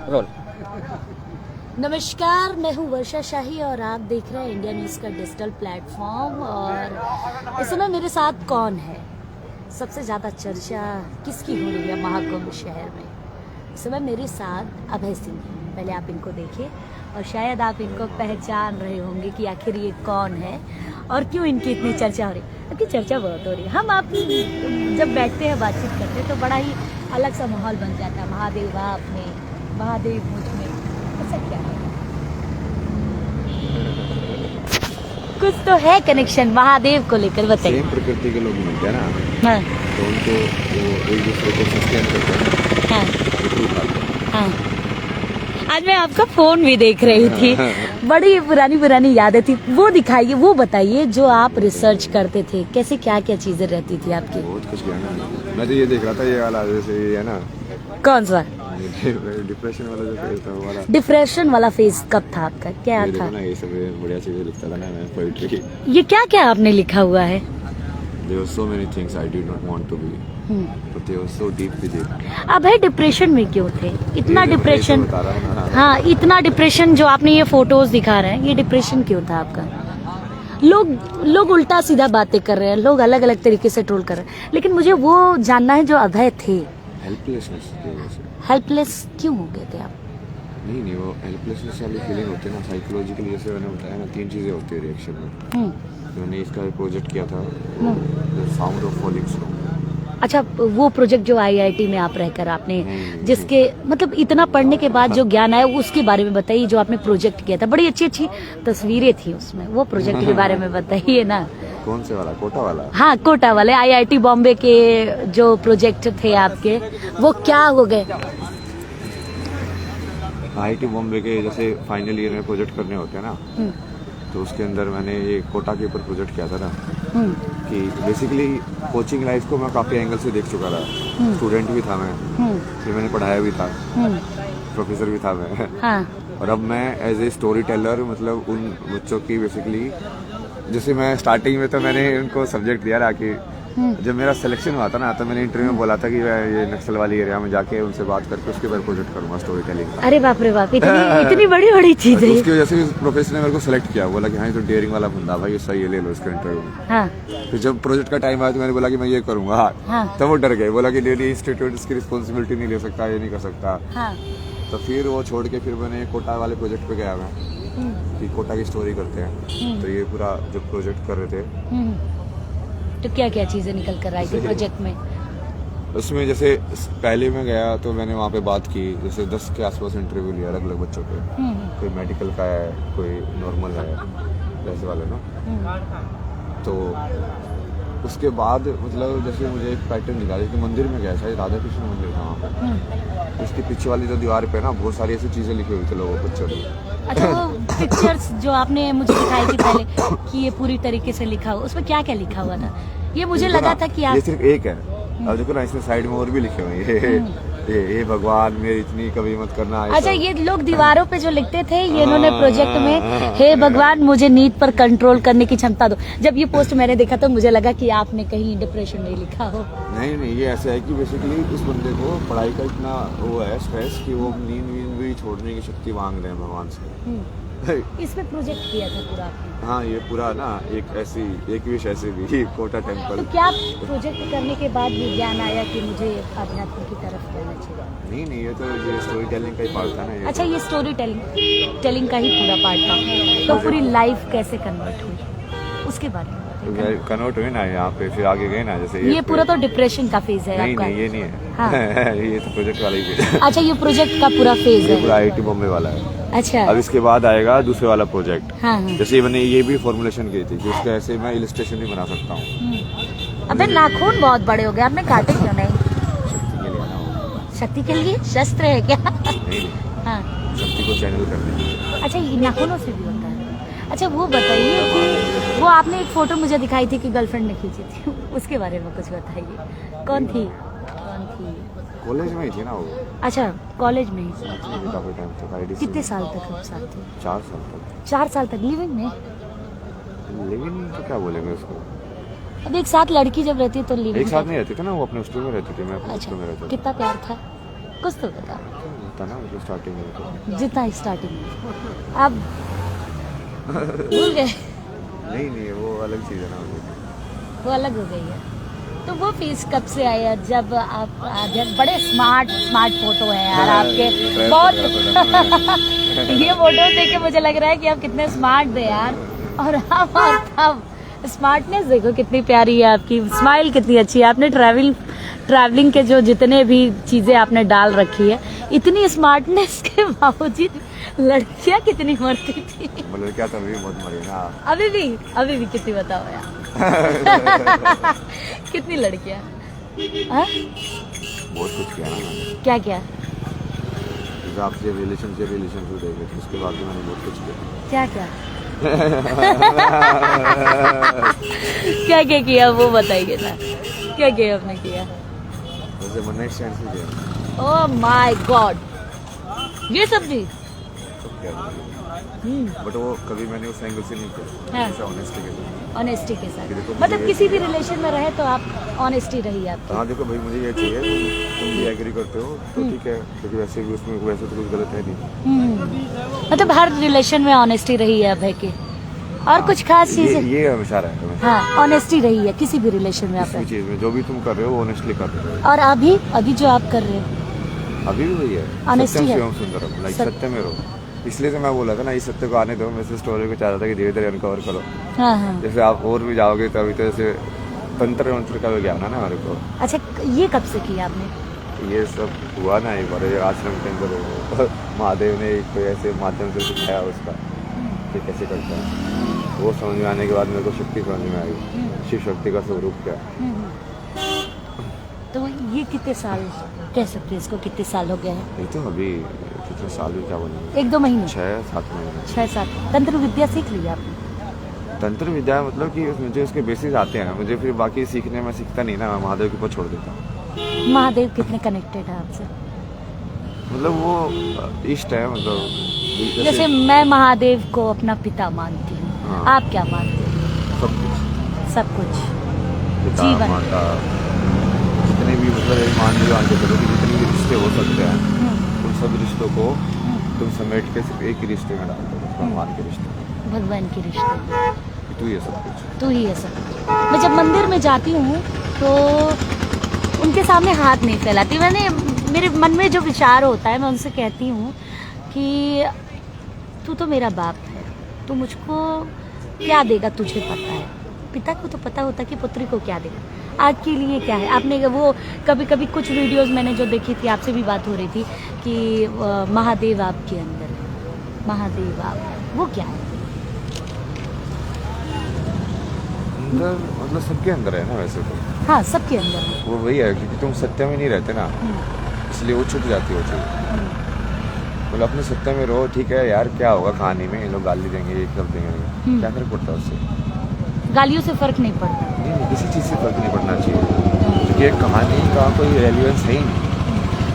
Role. नमस्कार, मैं हूँ वर्षा शाही और आप देख रहे हैं इंडिया न्यूज़ का डिजिटल प्लेटफॉर्म। और इस समय मेरे साथ कौन है? सबसे ज़्यादा चर्चा किसकी हो रही है महाकुंभ शहर में? इस समय मेरे साथ अभय सिंह हैं। पहले आप इनको देखिए और शायद आप इनको पहचान रहे होंगे कि आखिर ये कौन है और क्यों इनकी इतनी चर्चा हो रही है। क्योंकि चर्चा बहुत हो रही है। हम आप जब बैठते हैं, बातचीत करते हैं तो बड़ा ही अलग सा माहौल बन जाता है। महादेव आप में, महादेव मुझ में, ऐसा क्या है? कुछ तो है कनेक्शन महादेव को लेकर, बताइए। सेम प्रकृति के लोग मिलते हैं ना, हाँ तो उनको वो एक दूसरे को सस्टेन करते हैं। हाँ वो proof करते हैं। हाँ। आज मैं आपका फोन भी देख रही थी, बड़ी पुरानी पुरानी यादें थी। वो दिखाइए, वो बताइए जो आप रिसर्च करते थे, कैसे क्या क्या चीजें रहती थी आपकी? बहुत कुछ किया ना। मैं तो ये देख रहा था, ये वाला जैसे ये है ना, कौन सा? डिप्रेशन वाला जो फेज था वो वाला। डिप्रेशन वाला फेज कब था आपका? क्या ये था? देखो ना, ये सब बढ़िया चीजें लिखता था ना मैं, पोएट्री। ये क्या क्या आपने लिखा हुआ है? There were so many things I did not want to be, but they were so deep within. अब है डिप्रेशन में क्यों थे? इतना ये डिप्रेशन? बता रहा हूँ ना। हाँ, इतना डिप्रेशन जो आपने ये फोटोज दिखा रहे हैं, ये डिप्रेशन क्यों था आपका? लोग उल्टा सीधा बातें कर रहे हैं, लोग अलग अलग तरीके से ट्रोल कर रहे हैं, लेकिन मुझे वो जानना है जो अभय थे। हेल्पलेसनेस की वजह से। हेल्पलेस क्यों हो गए थे आप? नहीं, वो हेल्पलेसनेस वाली फीलिंग होती है ना, साइकोलॉजिकली। जैसे मैंने बताया ना, 3 चीजें होती है रिएक्शन में। मैंने इसका प्रोजेक्ट किया था, साउंड ऑफ फॉलिंग स्नो। अच्छा, वो प्रोजेक्ट जो आईआईटी में आप रहकर आपने, जिसके मतलब इतना पढ़ने के बाद जो ज्ञान आया, उसके बारे में बताइए। जो आपने प्रोजेक्ट किया था, बड़ी अच्छी अच्छी तस्वीरें थी उसमें, वो प्रोजेक्ट के बारे में बताइए ना। कौन से वाला? कोटा वाला? हाँ, कोटा वाले आईआईटी बॉम्बे के जो प्रोजेक्ट थे आपके, वो क्या हो गए? आईआईटी बॉम्बे के जैसे फाइनल ईयर में प्रोजेक्ट करने होते हैं ना, तो उसके अंदर मैंने ये कोटा के ऊपर प्रोजेक्ट किया था ना, कि बेसिकली कोचिंग लाइफ को मैं काफ़ी एंगल से देख चुका था। स्टूडेंट भी था मैं, फिर मैंने पढ़ाया भी था, प्रोफेसर भी था मैं। हाँ। और अब मैं एज ए स्टोरी टेलर, मतलब उन बच्चों की बेसिकली, जैसे मैं स्टार्टिंग में तो मैंने उनको सब्जेक्ट दिया ना कि जब मेरा सिलेक्शन हुआ था ना, तो मैंने इंटरव्यू में बोला था कि मैं ये नक्सल वाली एरिया में जाके उनसे बात करके उसके ऊपर प्रोजेक्ट करूंगा, स्टोरी टेलिंग का। अरे बाप रे बाप, इतनी बड़ी बड़ी चीज है। उसकी वजह से प्रोफेसर ने मेरे को सेलेक्ट किया, बोला कि हाँ, ये तो डेयरिंग वाला बंदा भाई, सही है, ले लो इसका इंटरव्यू में। हाँ। फिर जब प्रोजेक्ट का टाइम आया तो मैंने बोला कि मैं ये करूंगा। हाँ। तब वो डर गए, बोला कि डेली इंस्टीट्यूट इसकी रिस्पॉन्सिबिलिटी नहीं ले सकता, ये नहीं कर सकता। हाँ। तो फिर वो छोड़ के फिर मैंने कोटा वाले प्रोजेक्ट पे गया मैं, कि कोटा की स्टोरी करते हैं। तो ये पूरा जो प्रोजेक्ट कर रहे थे, तो क्या क्या चीजें निकल कर आई थी प्रोजेक्ट में? उसमें जैसे पहले मैं गया तो मैंने वहाँ पे बात की, जैसे 10 के आसपास इंटरव्यू लिया अलग अलग बच्चों के। कोई मेडिकल का है, कोई नॉर्मल है, ऐसे वाले ना। तो उसके बाद मतलब जैसे मुझे एक पैटर्न दिखा, जैसे मंदिर में गया, शायद राधा कृष्ण मंदिर था वहाँ पे। उसके पीछे वाली जो दीवार पे ना बहुत सारी ऐसी चीजें लिखी हुई थी, लोगों पिक्चर। अच्छा, वो पिक्चर्स जो आपने मुझे दिखाई थी पहले कि ये पूरी तरीके से लिखा हुआ, उसमें क्या क्या लिखा हुआ था? ये मुझे लगा था कि आप, ये सिर्फ एक है। अब देखो ना, इसमें साइड में और भी लिखे हुए हैं, ये भगवान मेरी इतनी कभी मत करना। अच्छा, ये लोग दीवारों पे जो लिखते थे, ये इन्होंने प्रोजेक्ट में, हे भगवान मुझे नींद पर कंट्रोल करने की क्षमता दो। जब ये पोस्ट मैंने देखा तो मुझे लगा कि आपने कहीं डिप्रेशन नहीं लिखा हो। नहीं, ये ऐसा है कि बेसिकली उस बंदे को पढ़ाई का इतना वो है स्ट्रेस कि वो नींद भी छोड़ने की शक्ति मांग रहे हैं भगवान से। इसमें प्रोजेक्ट किया था पूरा आपने? हाँ, ये पूरा ना एक विश ऐसे भी कोटा टेम्पल। तो क्या प्रोजेक्ट करने के बाद ये ज्ञान आया कि मुझे अध्यात्म की तरफ जाना चाहिए? नहीं, ये तो ये स्टोरी टेलिंग का ही पार्ट था ना। अच्छा, ये स्टोरी टेलिंग का ही पूरा पार्ट था। तो पूरी लाइफ कैसे कन्वर्ट हुई, उसके बारे में बताइए। कन्वर्ट हुई ना यहाँ पे, फिर आगे गए ना, जैसे ये पूरा तो डिप्रेशन का फेज है आपका? नहीं, ये नहीं है। हाँ। ये तो प्रोजेक्ट वाला ही है। अच्छा, ये प्रोजेक्ट का पूरा फेज है? पूरा आईआईटी बॉम्बे वाला है। अच्छा। अब इसके बाद आएगा दूसरे वाला प्रोजेक्ट। हाँ। जैसे मैंने ये भी फॉर्मुलेशन की थी कि उसका ऐसे मैं इलस्ट्रेशन भी बना सकता हूँ। अबे नाखून बहुत बड़े हो गए, आपने काटे क्यों नहीं? शक्ति के लिए आना होगा। शक्ति के लिए शस्त्र है क्या? नहीं, हाँ। शक्ति को चैनल करने। अच्छा, ये नाखूनों से भी होता है? अच्छा, वो बताइए कि वो आपने एक फोटो मुझे दिखाई थी कि गर्लफ्रेंड ने खींची थी, उसके बारे में कुछ बताइए। कौन थी? कॉलेज में ही थी ना वो। अच्छा, कॉलेज में ही? काफी टाइम तक आईडी। कितने साल तक आप साथ थे? 4 साल तक। 4 साल तक लिविंग में? लिविंग तो क्या बोलेंगे उसको। अब एक साथ लड़की जब रहती है तो लिविंग? एक साथ नहीं रहते थे ना, वो अपने हॉस्टल में रहती थी, मैं अपने हॉस्टल में अच्छा, रहता था। कितना प्यार था? कुछ तो बताओ, था ना मतलब स्टार्टिंग में तो। जितना स्टार्टिंग में। अब भूल गए? नहीं वो अलग चीज़ है ना वो अलग हो गई है। तो वो फेस कब से आया जब आप जब बड़े स्मार्ट फोटो है यार आपके, बहुत ये फोटो देख के मुझे लग रहा है कि आप कितने स्मार्ट थे यार। और अब स्मार्टनेस देखो कितनी प्यारी है आपकी, स्माइल कितनी अच्छी है। आपने ट्रैवलिंग के जो जितने भी चीजें आपने डाल रखी है, इतनी स्मार्टनेस के बावजूद लड़कियां कितनी मरती थी। मतलब क्या तो अभी भी बहुत मरी ना। अभी भी कितनी बताओ यार। कितनी लड़कियां? बहुत कुछ किया ना मैंने। क्या क्या? जैसे आपसे रिलेशनशिप देखे थे, उसके बाद भी मैंने बहुत कुछ किया। क्या क्या किया वो बताइए ना, क्या आपने किया? वैसे वन नाइट स्टैंड भी किया। ओह माय गॉड, ये सब भी? बट वो कभी मैंने उस एंगल से नहीं किया, हाँ। ऑनेस्टी के साथ मतलब किसी भी रिलेशन में रहे तो आप ऑनेस्टी रही आपकी। हाँ देखो भाई, मुझे ये चाहिए, तुम भी एग्री करते हो तो ठीक है, क्योंकि वैसे भी उसमें वैसे तो कुछ गलत है नहीं। मतलब हर रिलेशन में ऑनेस्टी रही है अभय की, और कुछ खास चीजें? ये हमेशा रहा है। हाँ, ऑनेस्टी रही है किसी भी रिलेशन में किसी भी चीज में, जो भी तुम कर रहे हो ऑनेस्टली कर रहे हो। और अभी जो आप कर रहे हो अभी भी वही है, Honesty है। सुंदरम, लाइक सत्य में रहो। इसलिए तो मैं बोला था ना, इस सत्य को आने दो। मैं इस स्टोरी को चाहता था कि धीरे धीरे अनकवर करो। हाँ। जैसे आप और भी जाओगे तो अभी तो जैसे तंत्र मंत्र का भी ज्ञान है ना हमारे को। अच्छा, ये कब से किया आपने? ये सब हुआ ना एक बार आश्रम के अंदर, महादेव ने कोई ऐसे माध्यम से सिखाया उसका कि कैसे करता है। वो समझ में आने के बाद मेरे को शक्ति समझ में आई, शिव शक्ति का स्वरूप क्या है। तो ये कितने साल कह सकते हैं इसको, कितने साल हो गए हैं? नहीं तो अभी कितने साल भी क्या बोलेंगे, 1-2 महीने? 6-7 महीने। 6-7। तंत्र विद्या सीख ली आपने? तंत्र विद्या मतलब कि मुझे उसके बेसिस आते हैं, मुझे फिर बाकी सीखने में सीखता नहीं ना, मैं महादेव के ऊपर छोड़ देता हूँ। महादेव कितने कनेक्टेड है आपसे? मतलब वो इष्ट है, मतलब जैसे मैं महादेव को अपना पिता मानती हूँ, हाँ। आप क्या मानते हो? सब कुछ पिता, जीवन। माता, जितने भी मतलब मान के चलो कि जितने भी रिश्ते हो सकते हैं, उन सब रिश्तों को तुम समेट के सिर्फ एक ही रिश्ते में डाल दो, भगवान के रिश्ते, भगवान के रिश्ते। तू ये सब कुछ, तो ही है सब कुछ। मैं जब मंदिर में जाती हूँ तो उनके सामने हाथ नहीं फैलाती। मेरे मन में जो विचार होता है मैं उनसे कहती हूँ कि तू तो मेरा बाप है, तू मुझको क्या देगा तुझे पता है। पिता को तो पता होता कि पुत्री को क्या देगा, आपके लिए क्या है। आपने वो कभी कुछ वीडियोस मैंने जो देखी थी, आपसे भी बात हो रही थी कि महादेव आपके अंदर है, महादेव आप, वो क्या है? अंदर मतलब सबके अंदर है ना वैसे तो। हाँ, सबके अंदर है। वो वही है, क्योंकि तुम सत्य में नहीं रहते ना, इसलिए वो छुट जाती हो चीज़। मतलब अपने सत्य में रहो, ठीक है यार, क्या होगा कहानी में, ये लोग गाली देंगे, ये सब देंगे, क्या फर्क पड़ता है उससे? गालियों से फर्क नहीं पड़ता। नहीं, किसी चीज़ से फर्क नहीं पड़ना चाहिए, क्योंकि एक कहानी का कोई रेलिवेंस है ही नहीं।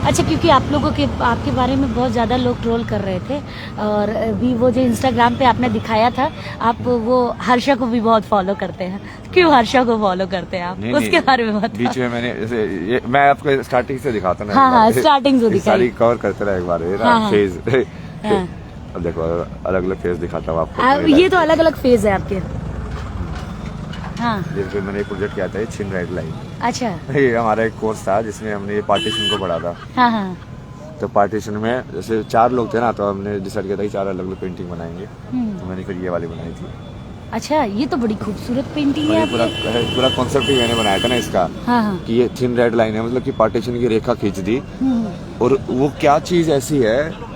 अच्छा, क्योंकि आप लोगों के आपके बारे में बहुत ज़्यादा लोग ट्रोल कर रहे थे, और भी वो जो इंस्टाग्राम पे आपने दिखाया था, आप वो हर्षा को भी बहुत फॉलो करते हैं। क्यों हर्षा को फॉलो करते हैं आप? नहीं, उसके बारे में बताओ। बीच में मैंने जैसे ये मैं आपको स्टार्टिंग से दिखाता ना। हाँ, स्टार्टिंग से दिखाई। सारी कवर करते रहा एक बार ये ना हाँ। फेज। हाँ। अब देखो अलग अलग फेज दिखाता हूँ आपको। ये तो अलग अलग फेज है आपके। हाँ। जैसे मैंने एक प्रोजेक्ट किया था, ये छिन रेड लाइन। अच्छा। ये हमारा एक कोर्स था जिसमें हमने ये पार्टीशन को पढ़ा था। हाँ। तो पार्टीशन में जैसे 4 लोग थे ना, तो हमने डिसाइड किया था कि 4 अलग अलग पेंटिंग बनाएंगे। तो मैंने फिर ये वाली बनाई थी। अच्छा, ये तो बड़ी खूबसूरत पेंटिंग है। पूरा कॉन्सेप्ट ही मैंने बनाया था ना इसका। हाँ। कि ये थिन रेड लाइन है, मतलब कि पार्टीशन की रेखा खींच दी। और वो क्या चीज ऐसी है,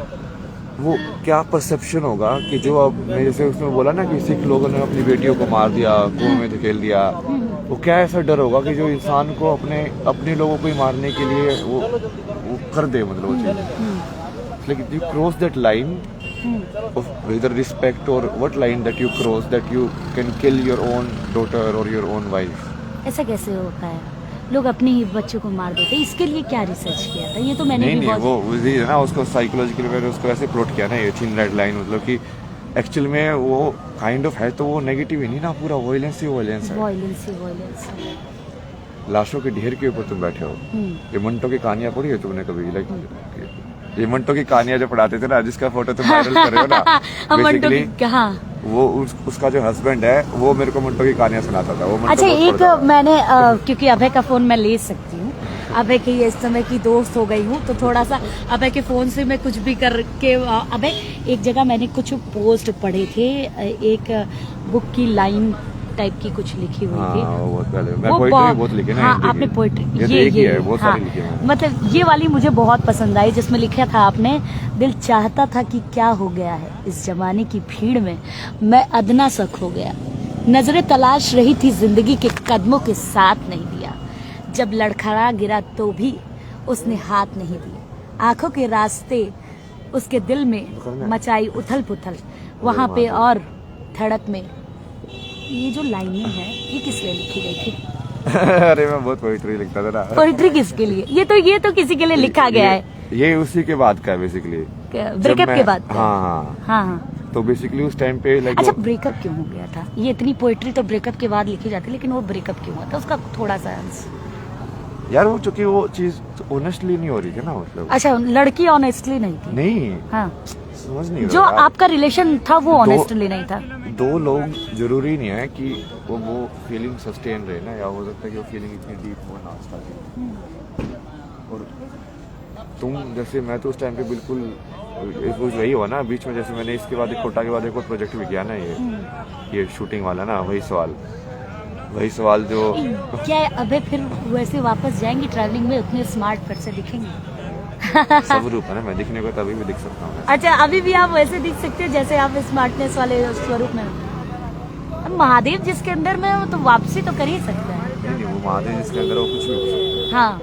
वो क्या परसेप्शन होगा कि जो अब मैं जैसे उसमें बोला ना कि सिख लोगों ने अपनी बेटियों को मार दिया, कुएं में धकेल दिया, वो क्या ऐसा डर होगा कि जो इंसान को अपने लोगों को ही मारने के लिए वो कर दे, मतलब वो चीज। लेकिन you cross that line of whether respect or what line that you cross, that you can kill your own daughter or your own wife. ऐसा कैसे होता है? लोग अपने ही बच्चों को मार देते हैं। इसके लिए क्या रिसर्च किया था? ये तो मैंने नहीं, भी बहुत... वो है ना, उसको साइकोलॉजिकली मैंने उसको ऐसे प्लॉट किया ना, ये थिन रेड लाइन, मतलब कि एक्चुअल में वो काइंड ऑफ है तो वो नेगेटिव ही नहीं ना, पूरा वायलेंस ही वायलेंस है। वायलेंस ही वायलेंस है। लाशों के ढेर के ऊपर तुम बैठे हो। ये मंटो की कहानियां पढ़ी है तुमने कभी? लाइक ये मंटो की कहानियां जो पढ़ाते थे ना, जिसका फोटो तुम वायरल कर रहे हो ना, बेसिकली वो उसका जो हस्बैंड है वो मेरे को मंटो की कहानियां सुनाता था। वो अच्छा, एक मैंने क्योंकि अभय का फोन मैं ले सकती हूँ, अभय की इस समय की दोस्त हो गई हूँ, तो थोड़ा सा अभय के फोन से मैं कुछ भी करके अभय, एक जगह मैंने कुछ पोस्ट पढ़े थे, एक बुक की लाइन टाइप की कुछ लिखी हुई थी। वो पहले मैं पोएट्री बहुत लिखी ना। हाँ, आपने पोएट्री ये है, बहुत सारी लिखी है। मतलब ये वाली मुझे बहुत पसंद आई, जिसमें लिखा था आपने, दिल चाहता था कि क्या हो गया है इस जमाने की भीड़ में, मैं अदना सा खो गया, नजरें तलाश रही थी जिंदगी के कदमों के साथ नहीं दिया, जब लड़खड़ा गिरा तो भी उसने हाथ नहीं दिया, आंखों के रास्ते उसके दिल में मचाई उथल पुथल, वहां पे और धड़क में। ये जो लाइनें हैं ये किस लिए लिखी गई थी? अरे मैं बहुत पोइट्री लिखता था ना। पोइट्री किसके लिए? ये तो किसी के लिए लिखा गया है। ये उसी के बाद का है बेसिकली, ब्रेकअप के बाद। हाँ। तो बेसिकली उस टाइम पे लाइक, अच्छा, ब्रेकअप क्यों हो गया था? ये इतनी पोइट्री तो ब्रेकअप के बाद लिखी जाती है, लेकिन वो ब्रेकअप क्यों हुआ था, उसका थोड़ा सा यार वो चूंकि वो चीज ऑनेस्टली नहीं हो रही थी ना, मतलब। अच्छा, लड़की ऑनेस्टली नहीं थी? नहीं, हाँ, समझ नहीं जो आपका रिलेशन था वो ऑनेस्टली नहीं था। दो लोग जरूरी नहीं है कि वो फीलिंग सस्टेन रहे ना, या हो सकता है कि वो फीलिंग इतनी डीप हो ना स्टार्टिंग। और तुम जैसे, मैं तो उस टाइम पे बिल्कुल वही हुआ ना बीच में, जैसे मैंने इसके बाद एक कोटा के बाद एक और प्रोजेक्ट भी किया ना, ये शूटिंग वाला ना, वही सवाल जो क्या अबे फिर वैसे वापस जाएंगे ट्रैवलिंग में, उतने स्मार्ट फिर से दिखेंगे? सब रूप है ना, मैं दिखने को तो अभी भी दिख सकता हूँ। अच्छा, अभी भी आप वैसे दिख सकते हो जैसे आप स्मार्टनेस वाले स्वरूप में। महादेव जिसके अंदर में, वो तो वापसी तो कर ही सकता है। नहीं, वो महादेव जिसके अंदर, वो कुछ भी हो सकता है। हाँ,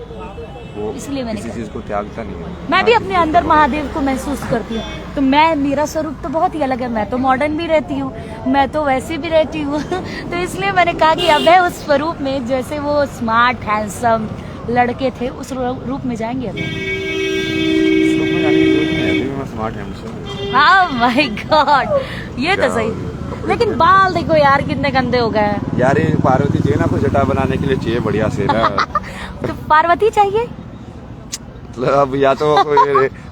वो इसलिए मैंने किसी चीज को त्यागता नहीं है। मैं भी अपने अंदर महादेव को महसूस करती हूँ, तो मेरा स्वरूप तो बहुत ही अलग है। मैं तो मॉडर्न भी रहती हूँ, मैं तो वैसे भी रहती हूँ तो इसलिए मैंने कहा कि अब है उस स्वरूप में, जैसे वो स्मार्ट हैंडसम लड़के थे, उस रूप में जाएंगे अभी। Smart handsome. हाँ माय गॉड, ये तो सही। लेकिन बाल देखो यार कितने गंदे हो गए हैं। यार ये पार्वती जी ना, को जटा बनाने के लिए चाहिए बढ़िया से ना। तो पार्वती चाहिए? अब या तो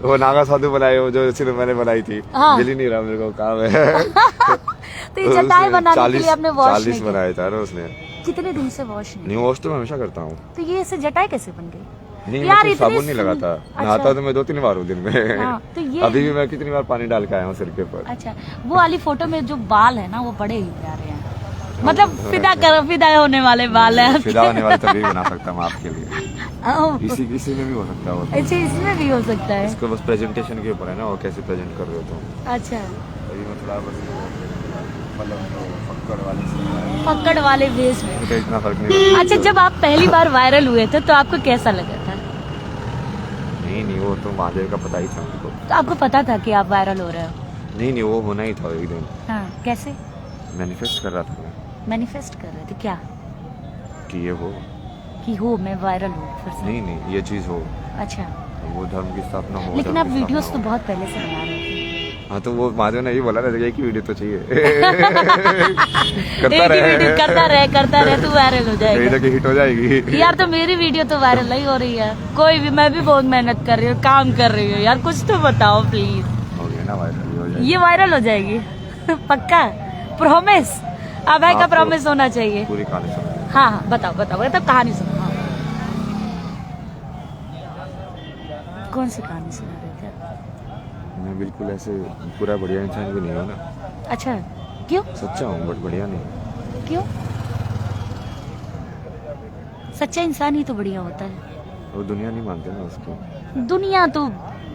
वो नागा साधु बनाए हो, जो सिर्फ मैंने बनाई थी। हाँ। मिल ही नहीं रहा मेरे को, काम है। तो ये जटाएं बनाने के लिए आपने वॉश 40 बनाया था ना उसने। कितने दिन से वॉश नहीं, वॉश तो मैं हमेशा करता हूँ। तो ये ऐसे जटाएं कैसे बन गई? नहीं, यार मैं साबुन नहीं लगाता। नहाता तो मैं 2-3 बार हूँ दिन में। हाँ, तो ये अभी भी मैं कितनी बार पानी डाल के आया हूँ सिर के ऊपर। अच्छा, वो वाली फोटो में जो बाल है ना, वो बड़े ही प्यारे हैं, मतलब फिदा होने वाले बाल हैं। फिदा होने वाले तभी बना सकता हूँ आपके लिए। इसी में भी हो सकता है वो। अच्छा, इसमें भी हो सकता है। इसको बस प्रेजेंटेशन के ऊपर है ना, वो कैसे प्रेजेंट कर रहे हो तुम। अच्छा, अभी मतलब पकड़ वाले बेस में तो इतना फर्क नहीं। अच्छा, जब आप पहली बार वायरल हुए थे तो आपको कैसा लगा था? नहीं, वो तो महादेव का पता ही था उनको। तो आपको पता था कि आप वायरल हो रहे हो? नहीं, वो होना ही था एक दिन। हाँ, कैसे मैनिफेस्ट कर रहा था मैं। मैनिफेस्ट कर रहे थे क्या? कि ये हो, कि हो मैं वायरल हूँ फिर से? नहीं, ये चीज हो। अच्छा, वो धर्म की स्थापना हो। लेकिन आप वीडियोस तो बहुत पहले से बना रहे थे। हाँ, तो वो महादेव ने ये बोला ना, एक ही वीडियो तो चाहिए। करता रहे, तू वायरल हो जाएगा, हिट हो जाएगी। यार तो मेरी वीडियो तो वायरल नहीं हो रही है कोई भी, मैं भी बहुत मेहनत कर रही हूँ, काम कर रही हूँ यार, कुछ तो बताओ प्लीज। हो गया ना, वायरल हो जाएगी। ये वायरल हो जाएगी पक्का? प्रॉमिस? अब है का प्रॉमिस होना चाहिए। पूरी कहानी सुनो। हाँ, बताओ तब कहानी सुनो। हाँ। कौन सी कहानी सुना रहे थे? मैं बिल्कुल ऐसे पूरा बढ़िया इंसान भी नहीं हूँ ना। अच्छा, क्यों? सच्चा हूँ बट बढ़िया नहीं। क्यों? सच्चा इंसान ही तो बढ़िया होता है। वो दुनिया नहीं मानते ना उसको। दुनिया तो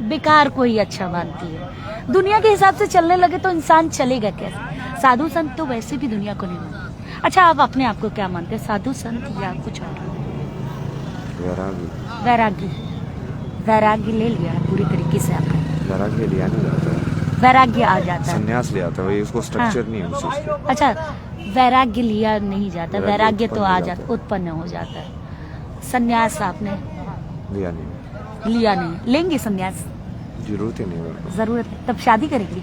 बेकार को ही अच्छा मानती है। दुनिया के हिसाब से चलने लगे तो इंसान चलेगा कैसे? साधु संत तो वैसे भी दुनिया को नहीं मानते। अच्छा, आप अपने आप को क्या मानते हैं, साधु संत या कुछ और? वैरागी ले लिया पूरी तरीके से आपने? वैराग्य लिया नहीं जाता है, वैराग्य आ जाता है, संन्यास ले आता है, वही उसको स्ट्रक्चर नहीं है उस चीज का। अच्छा, वैराग्य लिया नहीं जाता, वैराग्य तो आ जाता, उत्पन्न हो जाता है। संन्यास आपने लिया नहीं, लेंगे संन्यास? जरूरत ही नहीं है, जरूरत है तब शादी करेंगे।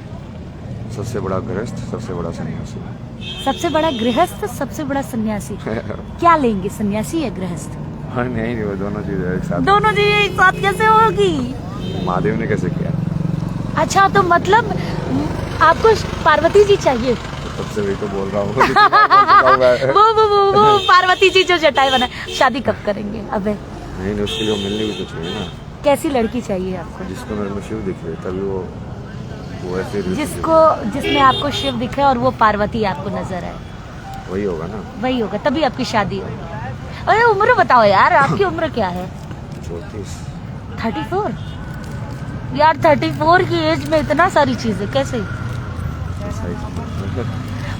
सबसे बड़ा गृहस्थ, सबसे बड़ा सन्यासी। सबसे बड़ा गृहस्थ, सबसे बड़ा सन्यासी। क्या लेंगे, सन्यासी या गृहस्थ? हाँ नहीं वो दोनों चीजें एक साथ। दोनों चीजें एक साथ कैसे होगी? महादेव ने कैसे किया? अच्छा तो मतलब आपको पार्वती जी चाहिए? तब से वही तो बोल रहा हूँ। वो पार्वती जी जो जटाई बना, शादी कब करेंगे? अबे नहीं उसके लिए मिलनी भी तो चाहिए ना। कैसी लड़की चाहिए आपको? जिसको मेरे में शिव दिखे तभी वो ऐसे जिसमें आपको शिव दिखे और वो पार्वती आपको नजर आए, वही होगा ना। वही होगा तभी आपकी शादी होगी। अरे उम्र बताओ यार, आपकी उम्र क्या है? 34। 34? यार 34 की एज में इतना सारी चीजें कैसे?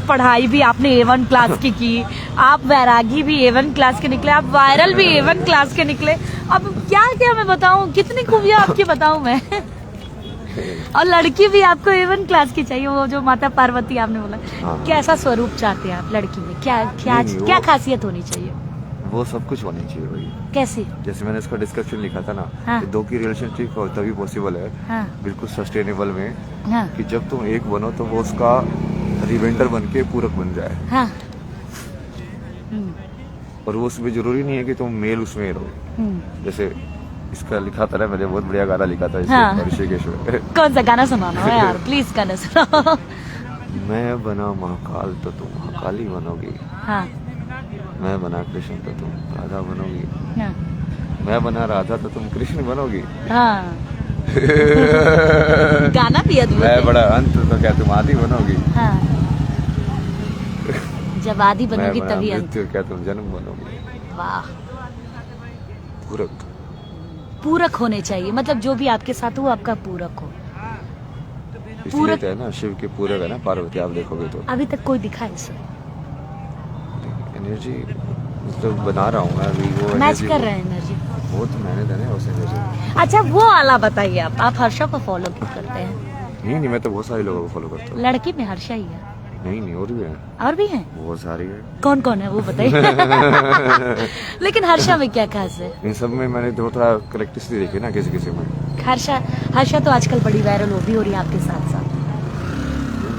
पढ़ाई भी आपने A1 क्लास की, आप वैरागी भी A1 क्लास के निकले, आप वायरल भी A1 क्लास के निकले। अब क्या क्या मैं बताऊं, कितनी खूबियां आपकी बताऊं मैं। और लड़की भी आपको A1 क्लास की चाहिए, वो जो माता पार्वती आपने बोला। हाँ। कैसा स्वरूप चाहते हैं आप लड़की में? क्या खासियत होनी चाहिए? वो सब कुछ होनी चाहिए भाई। कैसी? जैसे मैंने इसका डिस्क्रिप्शन लिखा था ना, हाँ। कि 2 की रिलेशनशिप हो तभी पॉसिबल है। हाँ। बिल्कुल सस्टेनेबल में। हाँ। कि जब तुम एक बनो तो वो उसका रिवेंडर बन के पूरक बन जाए। हाँ। और वो उसमें जरूरी नहीं है कि तुम मेल उसमें रहो। जैसे इसका लिखा था ना, मैंने बहुत बढ़िया गाना लिखा था हाँ। ऋषिकेश में। कौन सा गाना सुनाना है यार, प्लीज गाना सुनाओ। मैं बना महाकाल तो तुम महाकाली बनोगी। हाँ। मैं बना कृष्ण तो तुम राधा बनोगी। हाँ। मैं बना राधा तो तुम कृष्ण बनोगी। हाँ। गाना भी अद्भुत मैं है। बड़ा अंत तो क्या तुम आदि बनोगी। हाँ। जब आदि मैं बनोगी बना तभी अंत। मृत्यु क्या तुम जन्म बनोगी। वाह। पूरक। पूरक होने चाहिए, मतलब जो भी आपके साथ हो आपका पूरक हो। इसलिए तो है ना शिव के पूरक है ना पार्वती, आप देखोगे तो। अभी तक कोई दिखा है इसे? एनर्जी मतलब बना रहा हूँ मैं अभी, वो मैच energy कर वो- रहे हैं एनर्जी। वो तो मैंने था ना उस एनर्जी। अच्छा वो वाला बताइए, आप हर्षा को फॉलो क्यों करते हैं? नहीं मैं तो बहुत सारे लोगों को फॉलो करता हूँ। लड़की में हर्षा ही है? नहीं और भी है। और भी हैं? बहुत सारी है। कौन कौन है वो बताइए। लेकिन हर्षा में क्या खास है? इन सब में मैंने थोड़ा करेक्टरिस्टिक देखी ना किसी किसी में। हर्षा तो आजकल बड़ी वायरल हो भी हो रही है आपके साथ साथ।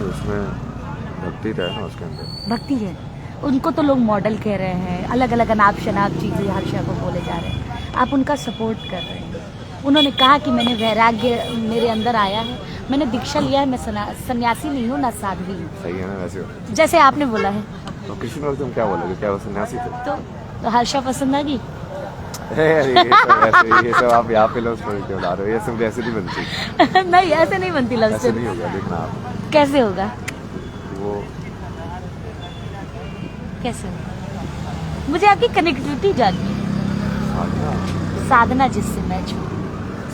उसमें भक्ति तो है ना उसके अंदर। भक्ति है। उनको तो लोग मॉडल कह रहे हैं, अलग अलग अनाप शनाप चीजें हर्षा को बोले जा रहे हैं, आप उनका सपोर्ट कर रहे हैं। उन्होंने कहा कि मैंने वैराग्य मेरे अंदर आया है, मैंने दीक्षा लिया है, मैं सन्यासी नहीं हूँ ना साध्वी हूँ। सही है ना वैसे। जैसे आपने बोला है। तो कृष्ण और तुम क्या बोलोगे, क्या वो सन्यासी थे? तो हर्षा पसंद आ गई? ये सब आप यहाँ पे लव स्टोरी क्यों ला रहे हो, ये सब ऐसे नहीं बनती। नहीं ऐसे नहीं बनती लव ऐसे स्टोरी। नहीं होगा, देखना आप। कैसे होगा? वो कैसे होगा? मुझे आपकी कनेक्टिविटी जाननी है। साधना जिससे मैच हो।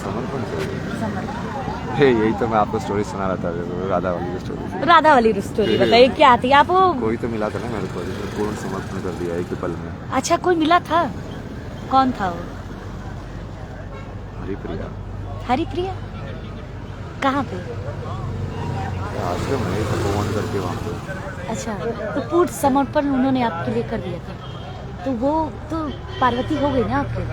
समर्पण चाहिए। समर्पण। यही तो मैं आपको स्टोरी सुना रहा था, राधा वाली स्टोरी। राधा वाली स्टोरी बताइए, क्या थी? आप कोई तो मिला था ना मेरे को जिसने पूर्ण समर्पण कर दिया एक ही पल में। अच्छा कोई मिला था? कौन था वो? हरिप्रिया। हरिप्रिया? कहाँ पे? आश्रम है तपोवन करके वहाँ पे। अच्छा तो पूर्ण समर्पण उन्होंने आपके लिए कर दिया था, तो वो तो पार्वती हो गई ना आपके?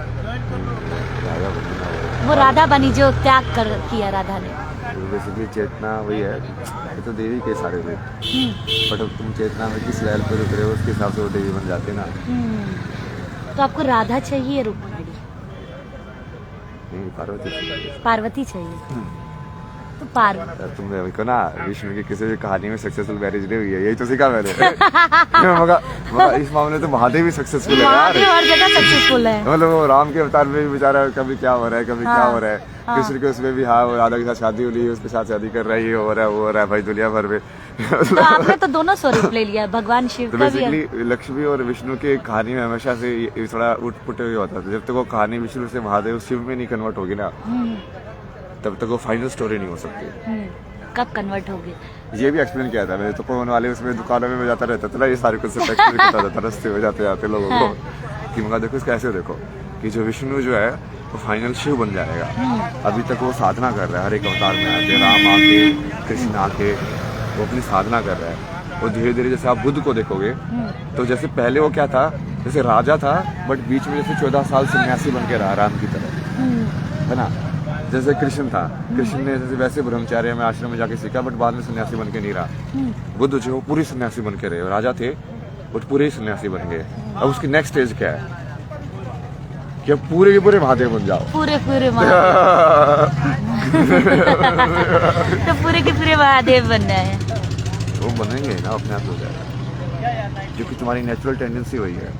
राधा बनना वो राधा बनी जो त्याग कर किया राधा ने। बेसिकली चेतना वही है, ये तो देवी के सारे थे। बट अब तुम चेतना में किस लेवल पे रुक रहे हो उसके हिसाब से वो देवी बन जाते ना। तो आपको राधा चाहिए रुक्मिणी? नहीं पार्वती चाहिए। पार्वती चाहिए। तो तुमने अभी को ना विष्णु की किसी भी कहानी में सक्सेसफुल मैरिज नहीं हुई है, यही तो सीखा मैंने। मगर इस मामले तो महादेव भी सक्सेसफुल है यार। हर जगह सक्सेसफुल है। मतलब वो राम के अवतार में भी बेचारा कभी क्या हो रहा है कभी क्या हो रहा है। कृष्ण के उसमें भी हाँ वो राधा के साथ शादी हो रही है, उसके साथ शादी कर रही है, हो रहा है वो हो रहा है भाई दुनिया भर में। तो आपने तो दोनों स्वरूप ले लिया, भगवान शिव तो का भी है। बेसिकली लक्ष्मी और विष्णु की कहानी में हमेशा से ये थोड़ा उठ-पुट होता था। जब तक वो कहानी विष्णु से महादेव शिव में नहीं कन्वर्ट होगी ना तब तक वो फाइनल स्टोरी नहीं हो सकती। कब कन्वर्ट होगी? ये भी एक्सप्लेन किया था मैंने, तो कौन वाले उसमें दुकानों में जाता रहता था ना, ये सारे कुछ एक्सप्लेन करता था रास्ते में जाते जाते लोगों को कि मगर देखो इसका ऐसे देखो कि जो विष्णु जो है वो फाइनल शिव बन जाएगा। अभी तक वो साधना कर रहा है, हर एक अवतार में आके राम आके कृष्ण आके वो अपनी साधना कर रहा है। और धीरे धीरे जैसे आप बुद्ध को देखोगे तो जैसे पहले वो क्या था, जैसे राजा था बट बीच में जैसे 14 साल सन्यासी बन के रहा राम की तरह, है ना। जैसे कृष्ण था, कृष्ण ने जैसे वैसे ब्रह्मचार्य में आश्रम में जाके सीखा बट बाद में सन्यासी बन के नहीं रहा। बुद्ध जो पूरी सन्यासी बन के रहे, राजा थे बट पूरे ही सन्यासी बन गए। अब उसकी नेक्स्ट स्टेज क्या है? कि अब पूरे के पूरे महादेव बन जाओ। पूरे महादेव। तो पूरे के पूरे महादेव बनना है। वो बनेंगे ना, अपने आप हो जाएगा, क्योंकि तुम्हारी नेचुरल टेंडेंसी वही है।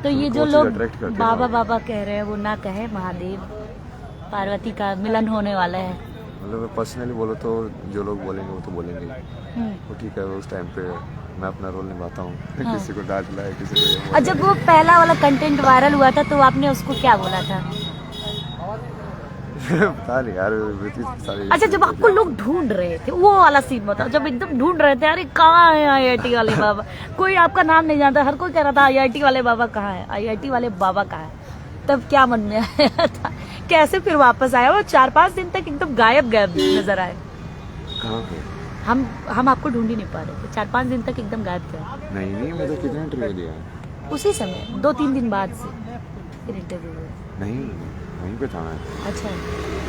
तो ये तुमको जो चीज़ लोग attract करते हैं बाबा ना। बाबा कह रहे हैं वो ना कहे, महादेव पार्वती का मिलन होने वाला है। मतलब पर्सनली बोलो तो जो लोग बोलेंगे वो तो बोलेंगे, वो ठीक है। उस टाइम पे मैं अपना रोल निभाता हूँ। हाँ। किसी को डांट लाए, किसी को ये और बोला। जब वो पहला वाला कंटेंट वायरल हुआ था तो आपने उसको क्या बोला था? पता नहीं यार, इतनी सारी। अच्छा, जब आपको लोग ढूंढ रहे थे वो वाला सीन बताओ, जब एकदम ढूंढ रहे थे, अरे कहाँ है IIT वाले बाबा, कोई आपका नाम नहीं जानता, हर कोई कह रहा था IIT वाले बाबा कहाँ है, IIT वाले बाबा कहाँ है, तब क्या मन में आया था? कैसे फिर वापस आया? वो 4-5 दिन तक एकदम गायब नजर आए। कहाँ पे? हम आपको ढूंढ ही नहीं पा रहे थे, 4-5 दिन तक एकदम गायब थे। नहीं, मैं तो कितना इंटरव्यू दिया है उसी समय 2-3 दिन बाद से फिर इंटरव्यू हुआ। नहीं, वहीं पे था मैं। अच्छा,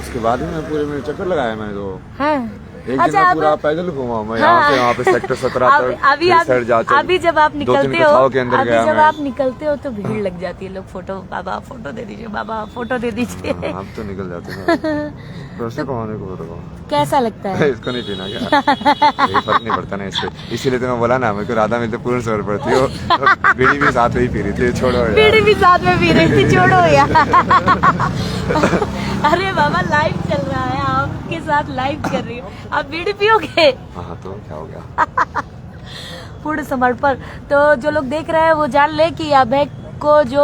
उसके बाद ही मैं पूरे में चक्कर लगाया मैंने तो। हाँ। एक अच्छा, दिन मैं पूरा अब- पैदल घूमा मैं, हाँ। यहाँ से वहाँ पे सेक्टर 17 तक, अभी फिर सर जाकर अभी जब आप 2-3 निकलते हो, कथाओं के अंदर अभी गया जब मैं। आप निकलते हो तो भीड़ लग जाती है, लोग फोटो, बाबा फोटो दे दीजिए, बाबा फोटो दे दीजिए। हाँ, हम तो निकल जाते हैं ना। तो उससे कमाने को तो कैसा लगता है? इसको नहीं पीना क्या? ये फर्क नहीं पड़ता ना इससे, इसीलिए तो मैं बोला ना, मेरे को राधा मिलते पूर्ण सवर पड़ती हो। बीड़ी भी साथ में ही पी रही थी, छोड़ो यार। बीड़ी भी साथ में पी रही थी, छोड़ो यार। अरे बाबा लाइव चल रहा है, आपके साथ लाइव कर रही हूँ, आप बीड़ी पियोगे? हाँ तो क्या हो गया? पूर्ण समर्पण। तो जो लोग देख रहे हैं वो जान ले कि अभय को जो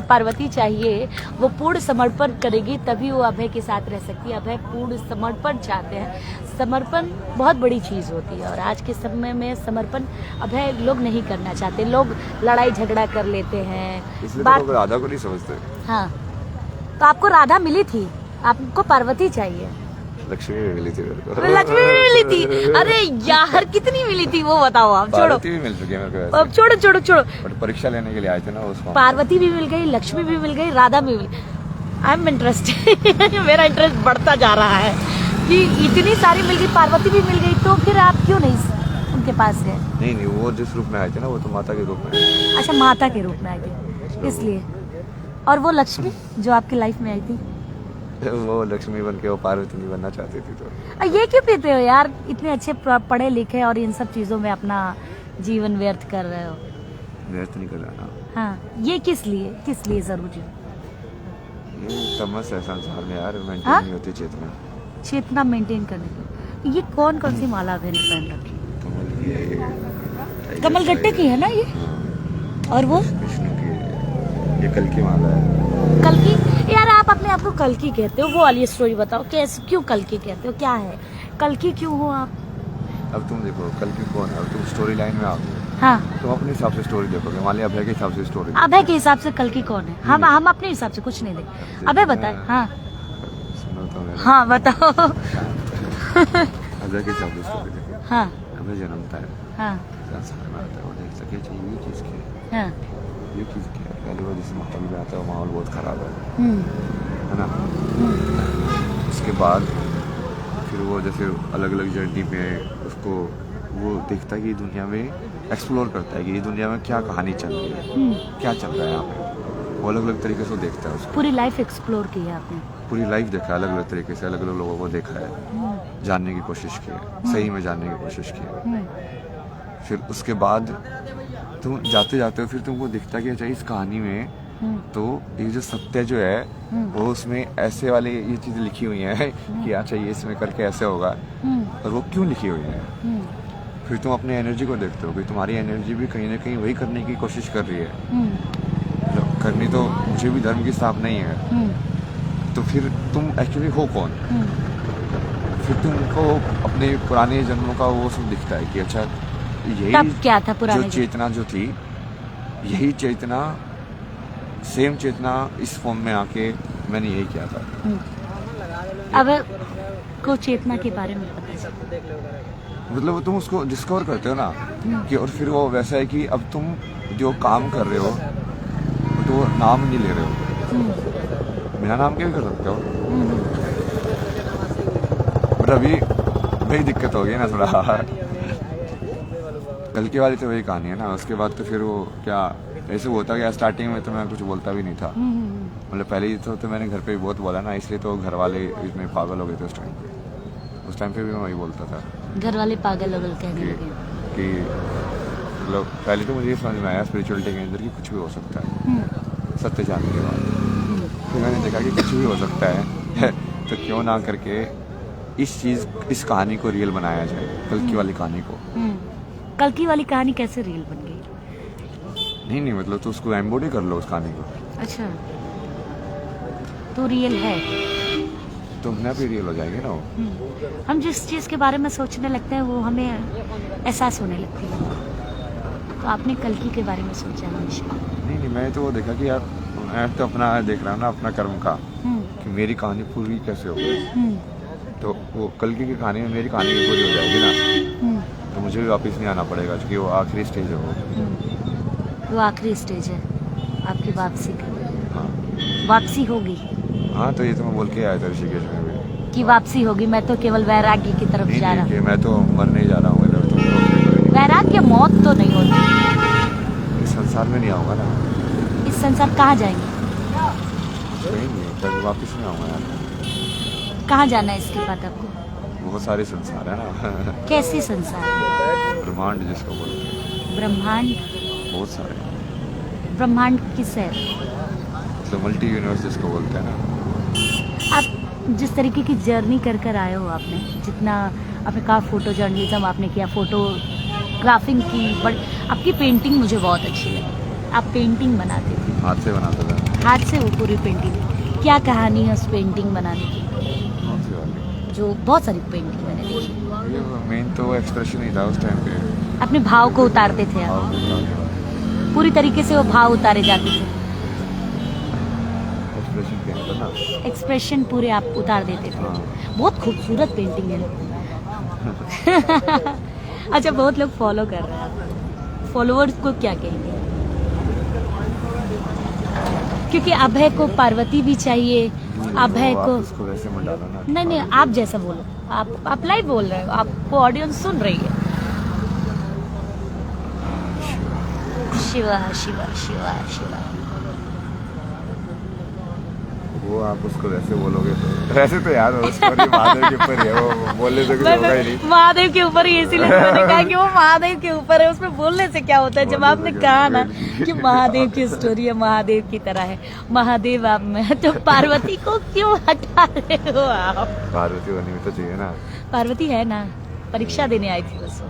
पार्वती चाहिए वो पूर्ण समर्पण करेगी, तभी वो अभय के साथ रह सकती है। अभय पूर्ण समर्पण चाहते हैं। समर्पण बहुत बड़ी चीज होती है और आज के समय में समर्पण अभय लोग नहीं करना चाहते, लोग लड़ाई झगड़ा कर लेते हैं। इसलिए तो लोग राधा को नहीं समझते। हाँ, तो आपको राधा मिली थी, आपको पार्वती चाहिए। लक्ष्मी भी मिली थी मेरे को। लक्ष्मी भी मिली थी? अरे यार कितनी मिली थी वो बताओ आप। छोड़ो, पार्वती भी मिल चुकी है मेरे को वैसे। अब छोड़ो। बट परीक्षा लेने के लिए आए थे ना उसको। पार्वती भी मिल गई, लक्ष्मी भी मिल गई, राधा भी मिल गई। I am interested. मेरा इंटरेस्ट बढ़ता जा रहा है कि इतनी सारी मिल गई, पार्वती भी मिल गई, तो फिर आप क्यों नहीं उनके पास गए? नहीं, वो जिस रूप में आए थे ना, वो तो माता के रूप में। अच्छा, माता के रूप में आई थी इसलिए। और वो लक्ष्मी जो आपकी लाइफ में आई थी, वो लक्ष्मी बन के वो पार्वती नहीं बनना चाहती थी। तो ये क्यों पीते हो यार? इतने अच्छे पढ़े लिखे और इन सब चीजों में अपना जीवन व्यर्थ कर रहे हो। व्यर्थ नहीं कर रहा ना। हाँ, ये किस लिए जरूरी? ये तमस है संसार में यार, मेंटेन हाँ? नहीं होती चेतना। चेतना मेंटेन करने के लिए। ये कौन सी माला आपने पहन रखी? कमल की है, कमल गट्टे की है ना ये? और वो विष्णु की है, ये कल की माला है। कल की? यार आप अपने आप को कल की कहते हो, वो वाली स्टोरी बताओ, कैसे, क्यों कल की कहते हो, क्या है कल की, क्यों हो आप? अब तुम देखो कल की कौन है, अब तुम स्टोरी लाइन में आओ, हाँ, तुम अपने हिसाब से स्टोरी देखोगे। मान लिया अभय के हिसाब से स्टोरी। अभय के हिसाब से कल की कौन है? हम अपने हिसाब से कुछ नहीं देख। अभय बताए। हाँ सुनो तो मेरा। हाँ बताओ। अभय के हिसाब से स्टोरी देखो। हाँ अभय जन्मता है, हाँ संसार में आता है, वो देख सके चाहिए ये चीज़ की है, हाँ। ये चीज़ की है। पहले वो जिस माहौल में आता है वो माहौल बहुत खराब हम्म, है ना। उसके बाद फिर वो जैसे अलग अलग जर्नी में उसको वो देखता है कि दुनिया में एक्सप्लोर करता है कि ये दुनिया में क्या कहानी चल रही है, क्या चल रहा है यहाँ पे। वो अलग अलग तरीके से वो देखता है उसको। पूरी लाइफ एक्सप्लोर की है आपने? पूरी लाइफ देखा है, अलग अलग तरीके से अलग अलग लोगों को देखा है, जानने की कोशिश की है, सही में जानने की कोशिश की है। फिर उसके बाद तुम जाते जाते हो, फिर तुमको दिखता कि अच्छा इस कहानी में तो ये जो सत्य जो है वो उसमें ऐसे वाले ये चीज़ें लिखी हुई हैं कि अच्छा ये इसमें करके ऐसे होगा, और वो क्यों लिखी हुई है। फिर तुम अपनी एनर्जी को देखते हो कि तुम्हारी एनर्जी भी कहीं ना कहीं वही करने की कोशिश कर रही है। करनी तो मुझे भी धर्म की स्थापना नहीं है, तो फिर तुम एक्चुअली हो कौन? फिर तुमको अपने पुराने जन्मों का वो सब दिखता है कि अच्छा यही तब क्या था पुराने जो चेतना जो थी, यही चेतना, सेम चेतना इस फॉर्म में आके मैंने यही किया था। अब को चेतना के बारे में पता चला, मतलब तुम उसको डिस्कवर करते हो ना कि, और फिर वो वैसा है कि अब तुम जो काम कर रहे हो तो नाम नहीं ले रहे हो, बिना नाम के भी कर सकते हो। बट अभी वही दिक्कत हो गई ना थोड़ा। कल की वाली तो वही कहानी है ना। उसके बाद तो फिर वो क्या ऐसे होता गया। स्टार्टिंग में तो मैं कुछ बोलता भी नहीं था, मतलब पहले ही तो मैंने घर पे भी बहुत बोला ना, इसलिए तो घर वाले इतने पागल हो गए थे उस टाइम पे भी मैं वही बोलता था घर वाले पागल वगल कहने लगे कि मतलब पहले तो मुझे ये समझ में आया स्पिरिचुअलिटी के अंदर कि कुछ भी हो सकता है सत्य जानने के बाद। फिर मैंने देखा कि कुछ भी हो सकता है तो क्यों ना करके इस कहानी को रियल बनाया जाए, कल्कि वाली कहानी को। कल्कि वाली कहानी कैसे रियल बन गई? नहीं मतलब तो उसको एम्बॉडी कर लो उस कहानी को। अच्छा, तो रियल है तो अपने आप ही रियल हो जाएगी ना वो। हम जिस चीज़ के बारे में सोचने लगते हैं वो हमें एहसास होने लगती है। तो आपने कल्कि के बारे में सोचा हमेशा? नहीं मैं तो वो देखा कि यार मैं तो अपना देख रहा हूँ ना अपना कर्म का, कि मेरी कहानी पूरी कैसे हो गई। तो वो कल्कि की कहानी में मेरी कहानी भी पूरी हो जाएगी ना, तो मुझे भी वापस नहीं आना पड़ेगा, क्योंकि वो आखिरी स्टेज है वो आखिरी स्टेज है आपकी वापसी की। हाँ वापसी होगी? हाँ, तो ये तो मैं बोल के आया था ऋषिकेश में भी कि वापसी होगी। मैं तो केवल वैराग्य की तरफ जा रहा नहीं, मैं तो मरने ही जा रहा हूँ इधर, तो वैराग्य मौत तो नहीं होती। इस संसार में नहीं आऊँगा ना। इस संसार कहाँ जाएंगे? कहीं नहीं, कभी वापस नहीं आऊँगा यार। कहाँ जाना है इसके बाद आपको? बहुत सारे संसार है ना। कैसी संसार? ब्रह्मांड जिसको बोलते हैं। ब्रह्मांड? बहुत सारे। ब्रह्मांड किस है? तो मल्टी यूनिवर्स जिसको बोलते हैं ना। आप जिस तरीके की जर्नी कर आए हो, आपने जितना आपने कहा फोटो जर्नलिज्म आपने किया, फोटोग्राफिंग की, बट आपकी पेंटिंग मुझे बहुत अच्छी लगी। आप पेंटिंग बनाते थे, हाथ से बनाता था। हाथ से वो पूरी पेंटिंग। क्या कहानी है उस पेंटिंग बनाने की? कौन सी वाली? जो बहुत सारी पेंटिंग मैंने देखी। ये मेन तो एक्सप्रेशन ही था उस टाइम पे। अपने भाव को उतारते थे आप, पूरी तरीके से वो भाव उतारे जाते थे। एक्सप्रेशन क्या था ना, एक्सप्रेशन पूरे आप उतार देते थे। हाँ। बहुत खूबसूरत पेंटिंग है। अच्छा, बहुत लोग फॉलो कर रहे हैं, फॉलोअर्स को क्या कहेंगे? क्योंकि अभय को पार्वती भी चाहिए, अभय तो को आप उसको वैसे मत डालो ना। नहीं आप जैसा बोलो, आप लाइव बोल रहे हो, आपको ऑडियंस सुन रही है। शिवा शिवा शिवा शिवा, वो आप उसको वैसे बोलोगे तो वैसे तो यार स्टोरी महादेव के ऊपर है, वो बोलने से कुछ होगा ही नहीं। महादेव के ऊपर ही, इसीलिए मैंने कहा कि वो महादेव के ऊपर है, उसमें बोलने से क्या होता है। जब आपने कहा ना कि महादेव की स्टोरी है, महादेव की तरह है, महादेव आप में, तो पार्वती को क्यों हटा रहे हो आप? पार्वती होनी भी तो चाहिए ना। पार्वती है ना, परीक्षा देने आई थी बस,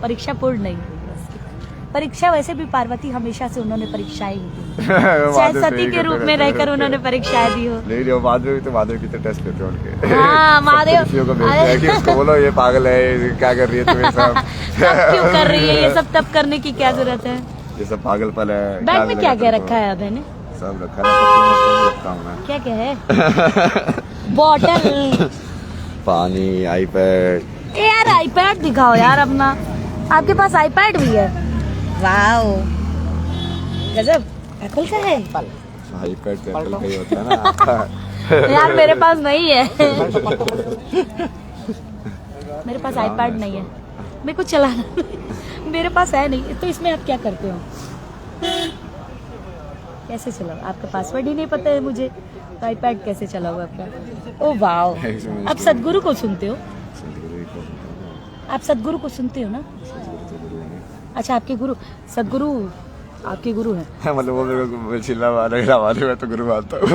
परीक्षा पूर्ण नहीं हुई। परीक्षा वैसे भी पार्वती हमेशा से उन्होंने परीक्षाएं ही दी, चाहे सती के रूप में रहकर उन्होंने परीक्षाएं दी हो। नहीं वो महादेव तो महादेव की तो टेस्ट लेते हैं उनके। हाँ, महादेव सप्तऋषियों को भेजते हैं कि उसको बोलो ये पागल है, क्या कर रही है तुम्हें सब। सब क्यों कर रही है ये सब, तब करने की क्या जरूरत है? ये सब पागलपन है। बैग में क्या क्या रखा है अभय ने? सब रखा है, रखता हूँ मैं। क्या क्या है? बॉटल, पानी, आईपैड। यार आईपैड दिखाओ यार अपना, आपके पास आईपैड भी है? वाओ, गजब, एप्पल का है। आईपैड तो एप्पल का ही होता है ना। यार मेरे पास नहीं है। मेरे पास आईपैड नहीं है, मेरे को चलाना मेरे पास है नहीं। तो इसमें आप क्या करते हो? कैसे चलाओ? आपका पासवर्ड ही नहीं पता है मुझे, तो आईपैड कैसे चलाओ आपका? ओ वाओ, आप सदगुरु को सुनते हो? आप सदगुरु को सुनते हो ना? अच्छा, आपके गुरु सदगुरु आपके गुरु हैं? मतलब वो मेरे को चिल्ला मारे मैं तो गुरु मानता हूँ।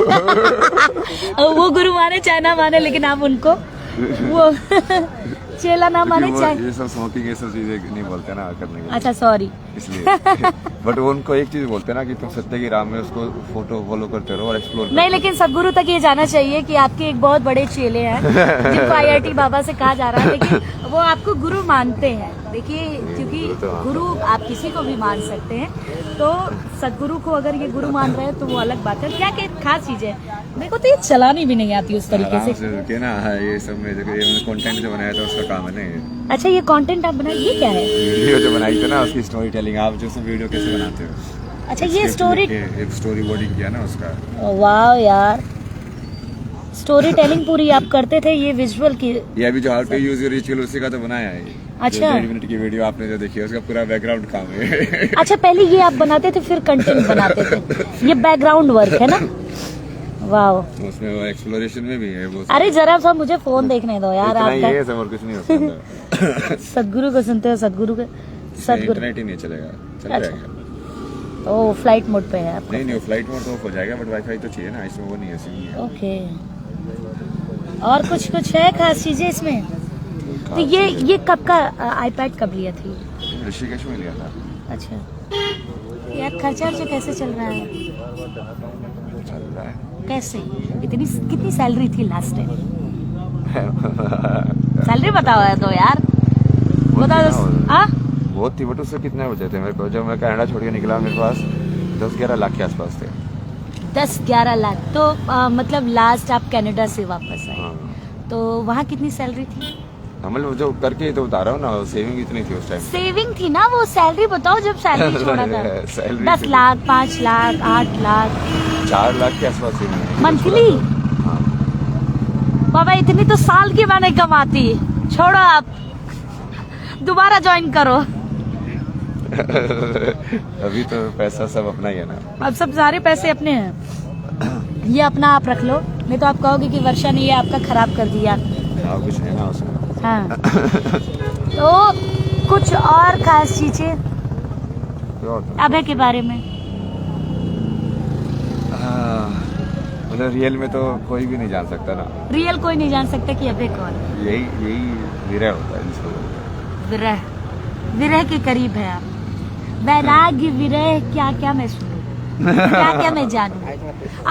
वो गुरु माने चाहे ना माने, लेकिन आप उनको वो चेला ना माने चाहे। ये सब स्मोकिंग ये सब चीजें नहीं बोलते ना करने के। अच्छा सॉरी, इसलिए बट वो उनको एक चीज बोलते हैं ना कि तुम सत्य की राह में उसको फोटो फॉलो करते रहो और एक्सप्लोर नहीं, लेकिन सदगुरु तक ये जाना चाहिए कि आपके एक बहुत बड़े चेले हैं जिनको IIT बाबा से कहा जा रहा है, लेकिन वो आपको गुरु मानते हैं। देखिए, क्योंकि गुरु आप किसी को भी मान सकते हैं, तो सदगुरु को अगर ये गुरु मान रहे हैं तो वो अलग बात है। क्या खास चीज है? मेरे को तो ये चलानी भी नहीं आती उस तरीके से ना। ये सब में देखो, ये कंटेंट जो बनाया था उसका काम है ना। अच्छा, ये कंटेंट आप बनाए, ये क्या है? वीडियो जो बनाई थी ना उसकी स्टोरी टेलिंग। आप जो सब वीडियो कैसे बनाते हो? अच्छा, ये स्टोरी बोर्डिंग किया ना उसका। वाह यार, स्टोरी टेलिंग पूरी आप करते थे, ये विजुअल की। ये अभी जो how to use your ritual उसी का तो बनाया है। अच्छा 1.5 मिनट की वीडियो आपने जो देखी है उसका पूरा बैकग्राउंड काम है। अच्छा, पहले ये आप बनाते थे फिर कंटेंट बनाते थे, ये बैकग्राउंड वर्क है ना? वाह, उसमें वो एक्सप्लोरेशन में भी है वो। अरे जरा सा मुझे फोन देखने दो यार इतना ही आपका। है, सब और कुछ नहीं होता अंदर। सदगुरु को सुनते हो? सदगुरु के सदगुरु इंटरनेट ही नहीं चलेगा, चल अच्छा। जाएगा। ओ फ्लाइट मोड पे है आपका? नहीं नहीं, फ्लाइट मोड तो ऑफ हो जाएगा, बट वाईफाई तो चाहिए ना, इसमें वो नहीं है, सिम है। ओके। और कुछ है खास चीजें इसमें? तो ये कब का आईपैड कब लिया थी? ऋषिकेश में लिया था। अच्छा यार, खर्चा कैसे चल रहा है? चल रहा है। कैसे? कितनी सैलरी थी लास्ट टाइम? सैलरी बताओ है तो यार, बता दो। हाँ बहुत थी, बट उससे कितने बचे थे मेरे को? जब मैं कनाडा छोड़ के निकला मेरे पास 10-11 लाख के आसपास थे। 10-11 लाख तो मतलब लास्ट आप कनाडा से वापस आए हाँ। तो वहाँ कितनी सैलरी थी? मतलब जो करके तो बता रहा हूँ ना, सेविंग इतनी थी उस टाइम। सेविंग थी ना, वो सैलरी बताओ जब सैलरी छोड़ा था। सैलरी 10 लाख, 5 लाख, 8 लाख, 4 लाख के आसपास थी मंथली? हाँ। बाबा इतनी तो साल की मैंने कमाती। छोड़ो, आप दोबारा ज्वाइन करो। अभी तो पैसा सब अपना ही है ना। अब सब सारे पैसे अपने हैं। ये अपना आप रख लो, नहीं तो आप कहोगे कि वर्षा ने ये आपका खराब कर दिया। हाँ, कुछ है ना उसमें। हाँ तो कुछ और खास चीजें अभय के बारे में? मतलब रियल में तो कोई भी नहीं जान सकता ना। रियल कोई नहीं जान सकता कि अभय कौन है। यही विरह होता है जिसको बोलते हैं। विरह के करीब है आप। वैराग्य, विरह, क्या क्या मैं सुनूं, क्या क्या मैं जानूं?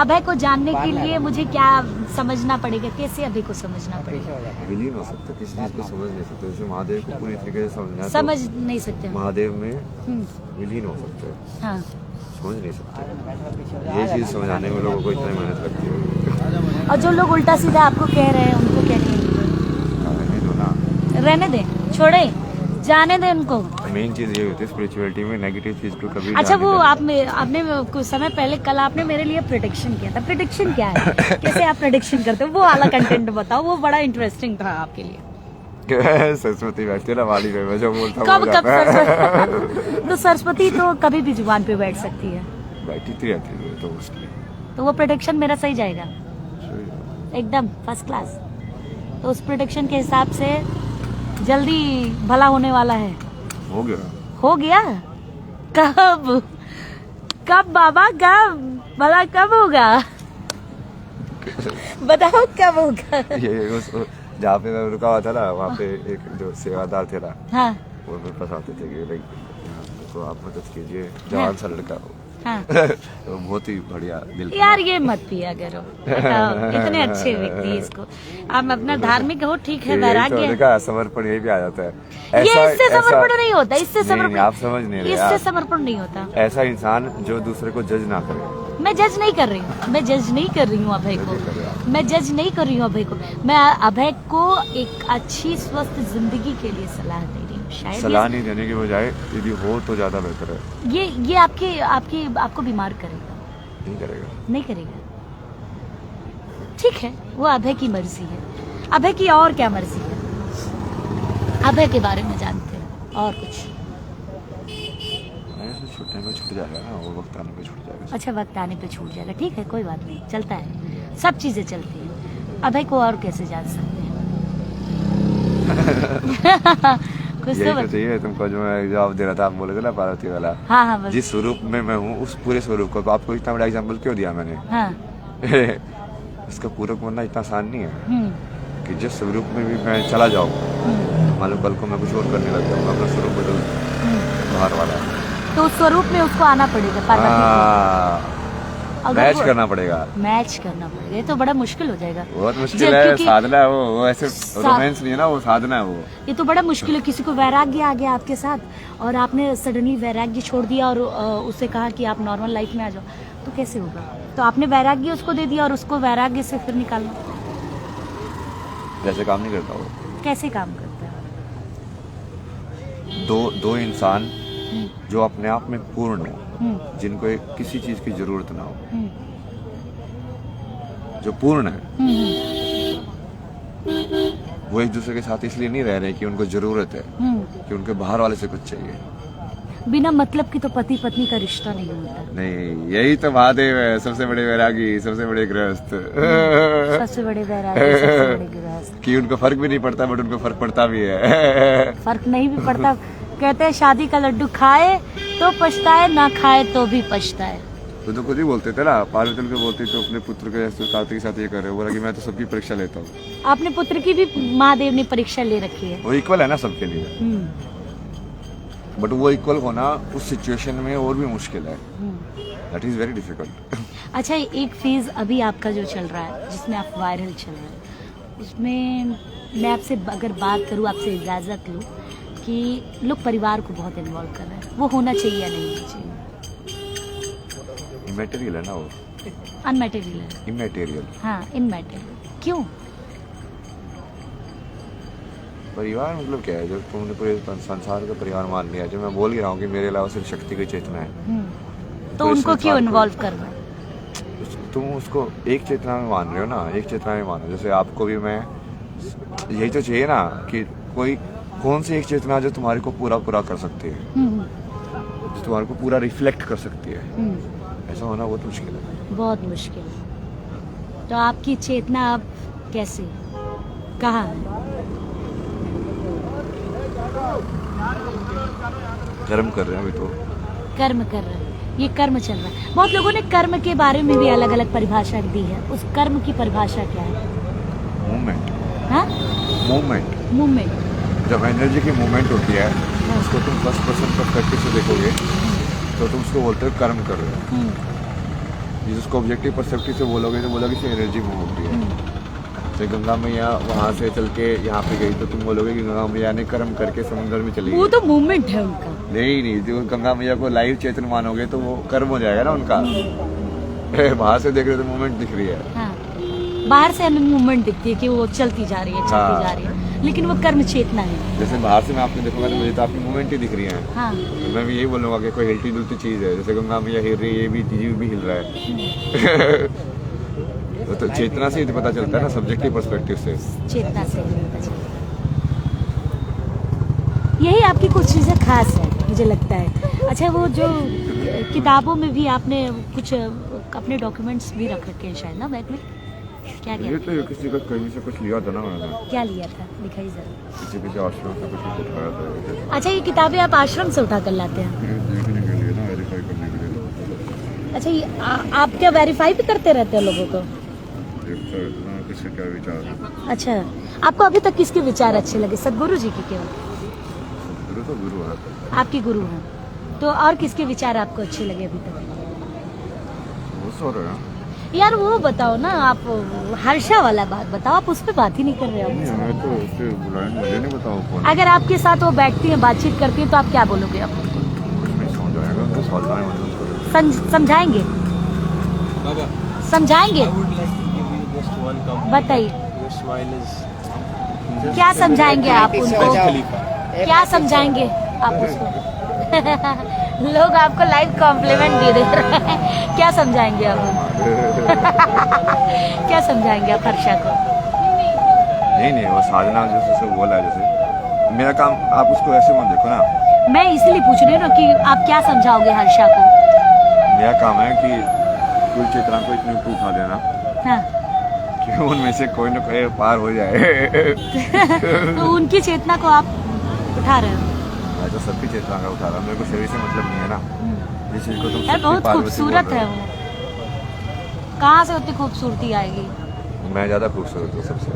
अभय को जानने के लिए मुझे क्या समझना पड़ेगा? कैसे अभय को समझना पड़ेगा? विलीन हो सकते, किसी चीज को समझ नहीं सकते। जैसे महादेव को पूरी तरीके से समझना, समझ नहीं सकते। महादेव में विलीन हो सकते हैं, हाँ, समझ नहीं सकते। ये चीज समझाने में लोगों को इतनी मेहनत लगती है। और जो लोग उल्टा सीधा आपको कह रहे हैं उनको क्या कहेंगे? रहने दो ना, रहने दें, छोड़े, जाने दें उनको। मेन चीज ये होती है स्पिरिचुअलिटी में, नेगेटिव चीज को कभी अच्छा, वो आपने कुछ समय पहले कल आपने मेरे लिए प्रेडिक्शन किया था। प्रेडिक्शन क्या है? कैसे आप प्रेडिक्शन करते हो? वो वाला कंटेंट बताओ, वो बड़ा इंटरेस्टिंग था आपके लिए। सरस्वती बैठती है ना वाली में, मैं जो बोलता कब हूँ सरस्वती? तो सरस्वती तो कभी भी जुबान पे बैठ सकती है। बैठी थी रहती है तो उसकी। तो वो प्रेडिक्शन मेरा सही जाएगा एकदम फर्स्ट क्लास। तो उस प्रेडिक्शन के हिसाब से जल्दी भला होने वाला है। हो गया। हो गया? कब बाबा, कब भला कब होगा? बताओ कब होगा? ये उस जहाँ पे मैं रुका हुआ था ना, वहाँ पे एक जो सेवादार थे ना, हाँ वो मेरे पास आते थे कि भाई तो आप मदद कीजिए, जवान सा लड़का हो। हाँ तो बहुत ही बढ़िया दिल। यार ये मत पिया करो, बताओ, इतने अच्छे व्यक्ति इसको आप अपना धार्मिक हो, ठीक है, वैराग्य देखा, समर्पण यही भी आ जाता है। ये इससे समर्पण नहीं होता, इससे समर्पण आप समझ नहीं रहे, इससे समर्पण नहीं होता। ऐसा इंसान जो दूसरे को जज ना करे। मैं जज नहीं कर रही हूँ, मैं जज नहीं कर रही हूँ अभय को, मैं जज नहीं कर रही हूँ अभय को। मैं अभय को एक अच्छी स्वस्थ जिंदगी के लिए सलाह दे रही हूँ। शायद सलाह नहीं देने के बजाय यदि हो तो ज्यादा बेहतर है। ये आपको बीमार करेगा? नहीं करेगा, नहीं करेगा, ठीक है, वो अभय की मर्जी है। अभय की और क्या मर्जी है? अभय के बारे में जानते हैं और कुछ? छूटने में छूट जाएगा ना, वो वक्त आने पे छूट जाएगा। अच्छा, वक्त आने पे छूट जाएगा, ठीक है, कोई बात नहीं, चलता है, सब चीजें चलती हैं। अभय को और कैसे जान सकते हैं? कुछ यही तो तो चाहिए तुमको, जो मैं जवाब दे रहा था, आप बोले थे ना पार्वती वाला। हाँ हाँ, बस। जिस स्वरूप में मैं हूँ उस पूरे स्वरूप को, तो आपको इतना बड़ा एग्जाम्पल क्यों दिया मैंने? हाँ इसका पूरक बनना इतना आसान नहीं है कि जिस स्वरूप में भी मैं चला जाऊँ, मान लो कल को मैं कुछ और करने लग जाऊँ, अपना स्वरूप बदल बाहर वाला, तो उस स्वरूप में उसको आना पड़ेगा, पार्वती को। मैच करना पड़ेगा, मैच करना पड़ेगा, ये तो बड़ा मुश्किल हो जाएगा। बहुत मुश्किल है, साधना है वो ऐसे रोमांस नहीं है ना, वो साधना है वो। ये तो बड़ा मुश्किल है। किसी को वैराग्य आ गया आपके साथ और आपने सडनली वैराग्य छोड़ दिया और उससे कहा कि आप नॉर्मल लाइफ में आ जाओ, तो कैसे होगा? तो आपने वैराग्य उसको दे दिया और उसको वैराग्य से फिर निकालना, जैसे काम नहीं करता वो। कैसे काम करता है? दो इंसान जो अपने आप में पूर्ण हो, जिनको किसी चीज की जरूरत ना हो, जो पूर्ण है, वो एक दूसरे के साथ इसलिए नहीं रह रहे कि उनको जरूरत है, कि उनके बाहर वाले से कुछ चाहिए। बिना मतलब की तो पति पत्नी का रिश्ता नहीं होता। नहीं, यही तो महादेव है, सबसे बड़े वैरागी, सबसे बड़े गृहस्थ। सबसे बड़े वैरागी, सबसे बड़े गृहस्थ। कि उनको फर्क भी नहीं पड़ता, बट उनको फर्क पड़ता भी है। फर्क नहीं भी पड़ता। कहते हैं शादी का लड्डू खाए तो पछताए, ना खाए तो भी पछताए। वो तो खुद ही बोलते थे ना, पार्वती को बोलती तो अपने पुत्र के कार्तिक के साथ ये कर रहे हो, बोला कि मैं तो सबकी परीक्षा लेता हूँ। आपने पुत्र की भी महादेव ने परीक्षा ले रखी है। वो इक्वल है ना सबके लिए, बट वो इक्वल होना उस सिचुएशन में और भी मुश्किल है। That is very difficult. अच्छा, एक फेज अभी आपका जो चल रहा है, जिसमें आप वायरल चल रहे हैं, उसमें मैं आपसे अगर बात करूँ, आपसे इजाज़त लूँ कि लोग परिवार को बहुत इन्वॉल्व कर रहे हैं, वो होना चाहिए या नहीं होना चाहिए? इमैटेरियल है ना वो, अनमैटेरियल है। इमैटेरियल, हाँ, इनमैटेरियल। क्यों? परिवार मतलब क्या है? जब तुमने पूरे संसार का परिवार मान लिया, जो मैं बोल ही रहा हूँ कि मेरे अलावा सिर्फ शक्ति की चेतना है, तो उनको क्यों इन्वॉल्व करना है? तुम उसको एक चेतना में मान रहे हो ना, एक चेतना में मानो। जैसे आपको भी मैं, यही तो चाहिए ना कि कोई कौन सी एक चेतना जो तुम्हारे को पूरा पूरा कर सकती है, जो तुम्हारे को पूरा रिफ्लेक्ट कर सकती है। ऐसा होना बहुत मुश्किल है, बहुत मुश्किल है। तो आपकी चेतना अब कैसे, कहाँ है? कर्म कर रहे हैं अभी तो, कर्म कर रहे हैं, ये कर्म चल रहा है। बहुत लोगों ने कर्म के बारे में भी अलग अलग परिभाषा दी है। उस कर्म की परिभाषा क्या है? मूवमेंट। हाँ, मूवमेंट। जब एनर्जी की मूवमेंट होती है, उसको तुम फर्स्ट पर्सन पर्सपेक्टिव से देखोगे तो तुम उसको बोलते हो कर्म कर रहे हो। जिसको ऑब्जेक्टिव पर्सपेक्टिव से बोलोगे तो बोलोगे कि एनर्जी मूव होती है। जैसे गंगा मैया वहाँ से चल के यहाँ पे गई तो तुम बोलोगे कि गंगा मैया ने कर्म करके समुद्र में चली गई। वो तो मूवमेंट है उनका। नहीं, जो गंगा मैया को लाइव चेतन मानोगे तो वो कर्म हो जाएगा ना उनका। बाहर से देख रहे हो तो मूवमेंट दिख रही है। हाँ। बाहर से हमें मूवमेंट दिखती है कि वो चलती जा रही है, चलती जा रही है, लेकिन वो कर्म चेतना है। जैसे बाहर से मैं आपने देखूंगा तो मुझे तो आपकी मूवमेंट ही दिख रही है। हाँ। तो मैं भी यही बोलूंगा कि कोई हिलती जुलती चीज है, जैसे गंगा मैया हिल रही है, ये भी जीव भी हिल रहा है। तो चेतना से ही पता चलता है ना, सब्जेक्टिव पर्सपेक्टिव से। चेतना से पता चलता है। यही आपकी कुछ चीजें खास है, मुझे लगता है। अच्छा, वो जो किताबों में भी आपने कुछ अपने डॉक्यूमेंट्स भी रख रखे हैं शायद ना बैग में, क्या क्या? ये तो किसी का कहीं से कुछ लिया था ना मैंने। क्या लिया था, दिखाई जरा। किसी आश्रम से कुछ उठाया था। अच्छा, ये किताबें आप आश्रम से उठा कर लाते हैं? देखने के लिए ना, वेरीफाई करने के लिए। अच्छा, ये आप क्या वेरीफाई भी करते रहते हैं लोगों को? किसके क्या विचार है। अच्छा, आपको अभी तक किसके विचार अच्छे लगे? सदगुरु जी की केवल? सदगुरु तो गुरु है, आपके गुरु हैं, तो और किसके विचार आपको अच्छे लगे अभी तक? वो सो रहे हैं यार। वो बताओ ना, आप हर्षा वाला बात बताओ, आप उस पर बात ही नहीं कर रहे हो। मैं तो उससे बुलाया, मुझे नहीं बताओ कौन। अगर आपके साथ वो बैठती है, बातचीत करती है, तो आप क्या बोलोगे? आप समझाएंगे? समझाएंगे? बताइए, क्या समझाएंगे आप उनको? क्या समझाएंगे आप उसको? लोग आपको लाइव कॉम्प्लीमेंट भी दे रहे हैं। क्या समझाएंगे आप उनको? क्या समझाएंगे आप हर्षा को? नहीं, वो साधना जैसे बोला, जैसे मेरा काम, आप उसको ऐसे मत देखो ना। मैं इसलिए पूछ रही हूँ कि आप क्या समझाओगे हर्षा को? मेरा काम है कि कुल चेतना को इतनी ऊपर उठा देना, हाँ, कि उनमें से कोई न कोई पार हो जाए। तो उनकी चेतना को आप उठा रहे हो? मैं तो सबकी चेतना का उठा रहा हूँ, मेरे को शरीर से मतलब नहीं है ना। जिस चीज को तुम यार, बहुत खूबसूरत है वो। कहाँ से उतनी खूबसूरती आएगी? मैं ज्यादा खूबसूरत हूँ सबसे।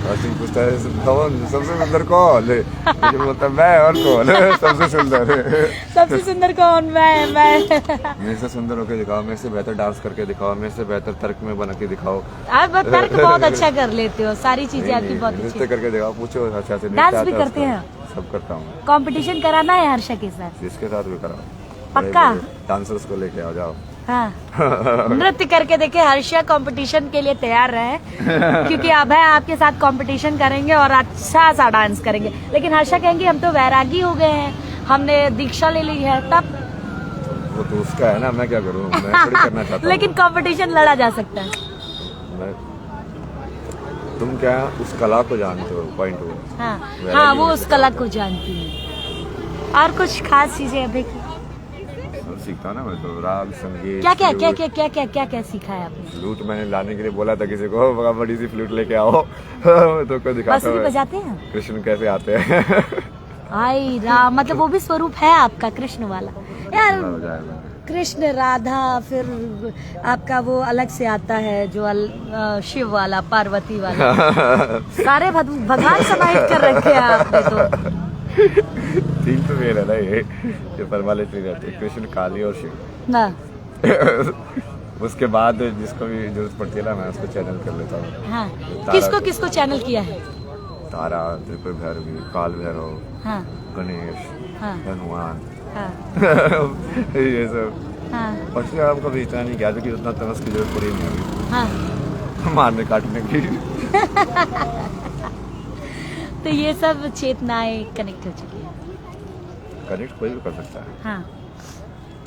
पूछता है सबसे सुंदर कौन? लेकिन बोलता मैं और कौन? सबसे सुंदर। सबसे सुंदर कौन? मैं। मेरे से सुंदर होकर दिखाओ, मेरे से बेहतर डांस करके दिखाओ, मेरे से बेहतर तर्क में बना के दिखाओ। आप तर्क बहुत अच्छा कर लेते हो, सारी चीजें आपकी बहुत अच्छी। नृत्य करके दिखाओ, पूछो हर्षा से। डांस भी करते हैं? सब करता हूँ। कंपटीशन कराना है हर्षा के साथ? जिसके साथ भी कराओ, पक्का। डांसर्स को लेके आओ, जाओ। हाँ। नृत्य करके देखे, हर्षा कंपटीशन के लिए तैयार रहे, क्योंकि अब है आपके साथ कंपटीशन करेंगे और अच्छा सा डांस करेंगे। लेकिन हर्षा कहेंगे हम तो वैरागी हो गए हैं, हमने दीक्षा ले ली है, तब वो तो उसका है ना, मैं क्या करूँ, मैं थोड़ी करना चाहता हूँ। लेकिन कंपटीशन लड़ा जा सकता है। तुम क्या उस कला को जानते हो, पॉइंट वो। हाँ Very हाँ, वो good. उस कला को जानती है। और कुछ खास चीजें अभी की और सीखता हूँ ना मैं तो, राग संगीत। क्या क्या क्या फ्लूट। क्या क्या क्या क्या क्या सीखा है आपने? फ्लूट मैंने लाने के लिए बोला था किसी को, बड़ा बड़ी सी फ्लूट लेके आओ। तो को दिखाता बांसुरी हूँ बजाते हैं? कृष्ण कैसे आते हैं। आई राम, मतलब वो भी स्वरूप है आपका कृष्ण वाला यार। बजाया मैंने। कृष्ण, राधा, फिर आपका वो अलग से आता है जो शिव वाला, पार्वती वाला। सारे भगवान समाहित कर रखे हैं आपने तो। तीन तो मेरा ना ये परमाले तीन रहते, कृष्ण, काली और शिव। ना उसके बाद जिसको भी जरूरत पड़ती है ना, मैं उसको चैनल कर लेता हूँ। हाँ, तारा किसको किसको चैनल किया है? तारा, त्रिपुर भैरवी, काल भैरव, हाँ गणेश, हाँ हनुमान, हाँ ये सब। हाँ परशुराम राम का भी इतना नहीं किया क्योंकि उतना तमस की जरूरत पड़ी नहीं अभी हाँ। मारने काटने की। तो ये सब चेतनाएं कनेक्ट हो चुकी है। कनेक्ट कोई भी कर सकता है, हाँ,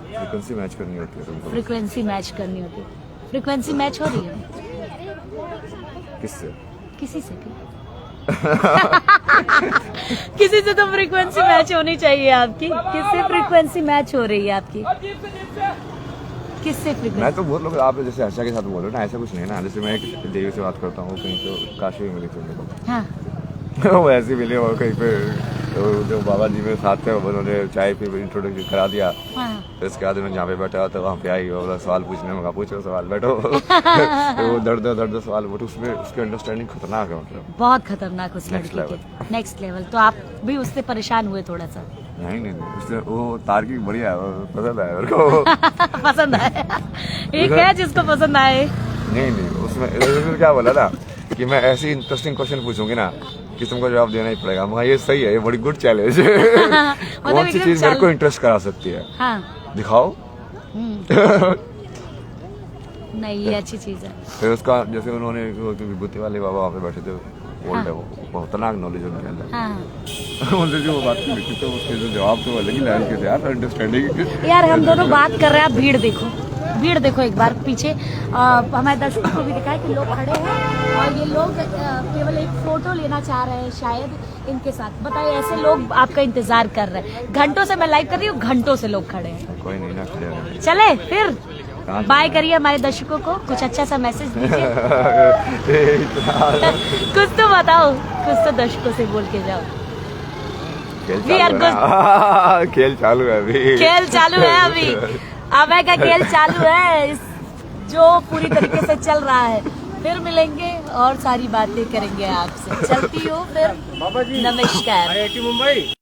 फ्रीक्वेंसी मैच करनी होती है तुमको। फ्रीक्वेंसी मैच करनी होती है। फ्रीक्वेंसी मैच हो रही है किससे? किसी से भी। किसी से तो फ्रीक्वेंसी मैच होनी चाहिए आपकी। किससे फ्रीक्वेंसी मैच हो रही है आपकी? किससे मैं फ्रीक्वेंसी? तो बहुत लोग, आप जैसे हर्षा के साथ बोल रहे हो ना, ऐसा कुछ नहीं है ना। जैसे मैं एक देवी से बात करता हूँ, कहीं तो काशी में मिली थी मेरे हाँ को। वो ऐसे मिले और कहीं पे तो जो बाबा जी मेरे साथ थे, उन्होंने चाय पे इंट्रोडक्शन करा दिया। हाँ फिर उसके बाद मैं जहाँ पे बैठा तो वहाँ पे आई, वो बोला सवाल पूछने में, पूछो सवाल, बैठो। तो वो दर्द सवाल, बट उसमें उसकी अंडरस्टैंडिंग खतरनाक है, मतलब बहुत खतरनाक उस Next लड़की के। Next level. तो आप भी उससे परेशान हुए थोड़ा सा? नहीं, उससे वो तार्किक बढ़िया है, वो पसंद आया मेरे को। पसंद आए? एक है जिसको पसंद आए। नहीं, उसमें क्या बोला ना कि मैं ऐसी इंटरेस्टिंग क्वेश्चन पूछूंगी ना कि तुमको जवाब देना ही पड़ेगा। मैं ये सही है, ये बड़ी गुड चैलेंज है। कौन सी चीज मेरे को इंटरेस्ट करा सकती है? हाँ दिखाओ। नहीं, ये अच्छी चीज है। फिर उसका जैसे उन्होंने विभूति वाले बाबा वहाँ पे बैठे थे, बोल्ड है वो, बहुत खतरनाक नॉलेज उनके अंदर। हाँ उनसे जो वो बात की थी तो उसके जो जवाब तो अलग ही लेवल के थे यार, अंडरस्टैंडिंग। यार, हम दोनों बात कर रहे हैं, आप भीड़ देखो, भीड़ देखो एक बार पीछे। हमारे दर्शकों को भी दिखा है कि लोग खड़े हैं और ये लोग केवल एक फोटो लेना चाह रहे हैं शायद इनके साथ। बताइए, ऐसे लोग आपका इंतजार कर रहे हैं। घंटों से मैं लाइव कर रही हूँ, घंटों से लोग खड़े हैं। कोई नहीं ना, खड़े रहने। चले फिर बाय करिए हमारे दर्शकों को, कुछ अच्छा सा मैसेज दीजिए। कुछ तो बताओ, कुछ तो दर्शकों से बोल के जाओ। खेल चालू है अभी। खेल चालू है अभी। अभय का खेल चालू है, जो पूरी तरीके से चल रहा है। फिर मिलेंगे और सारी बातें करेंगे आपसे। चलती हूँ फिर, नमस्कार। IIT मुंबई।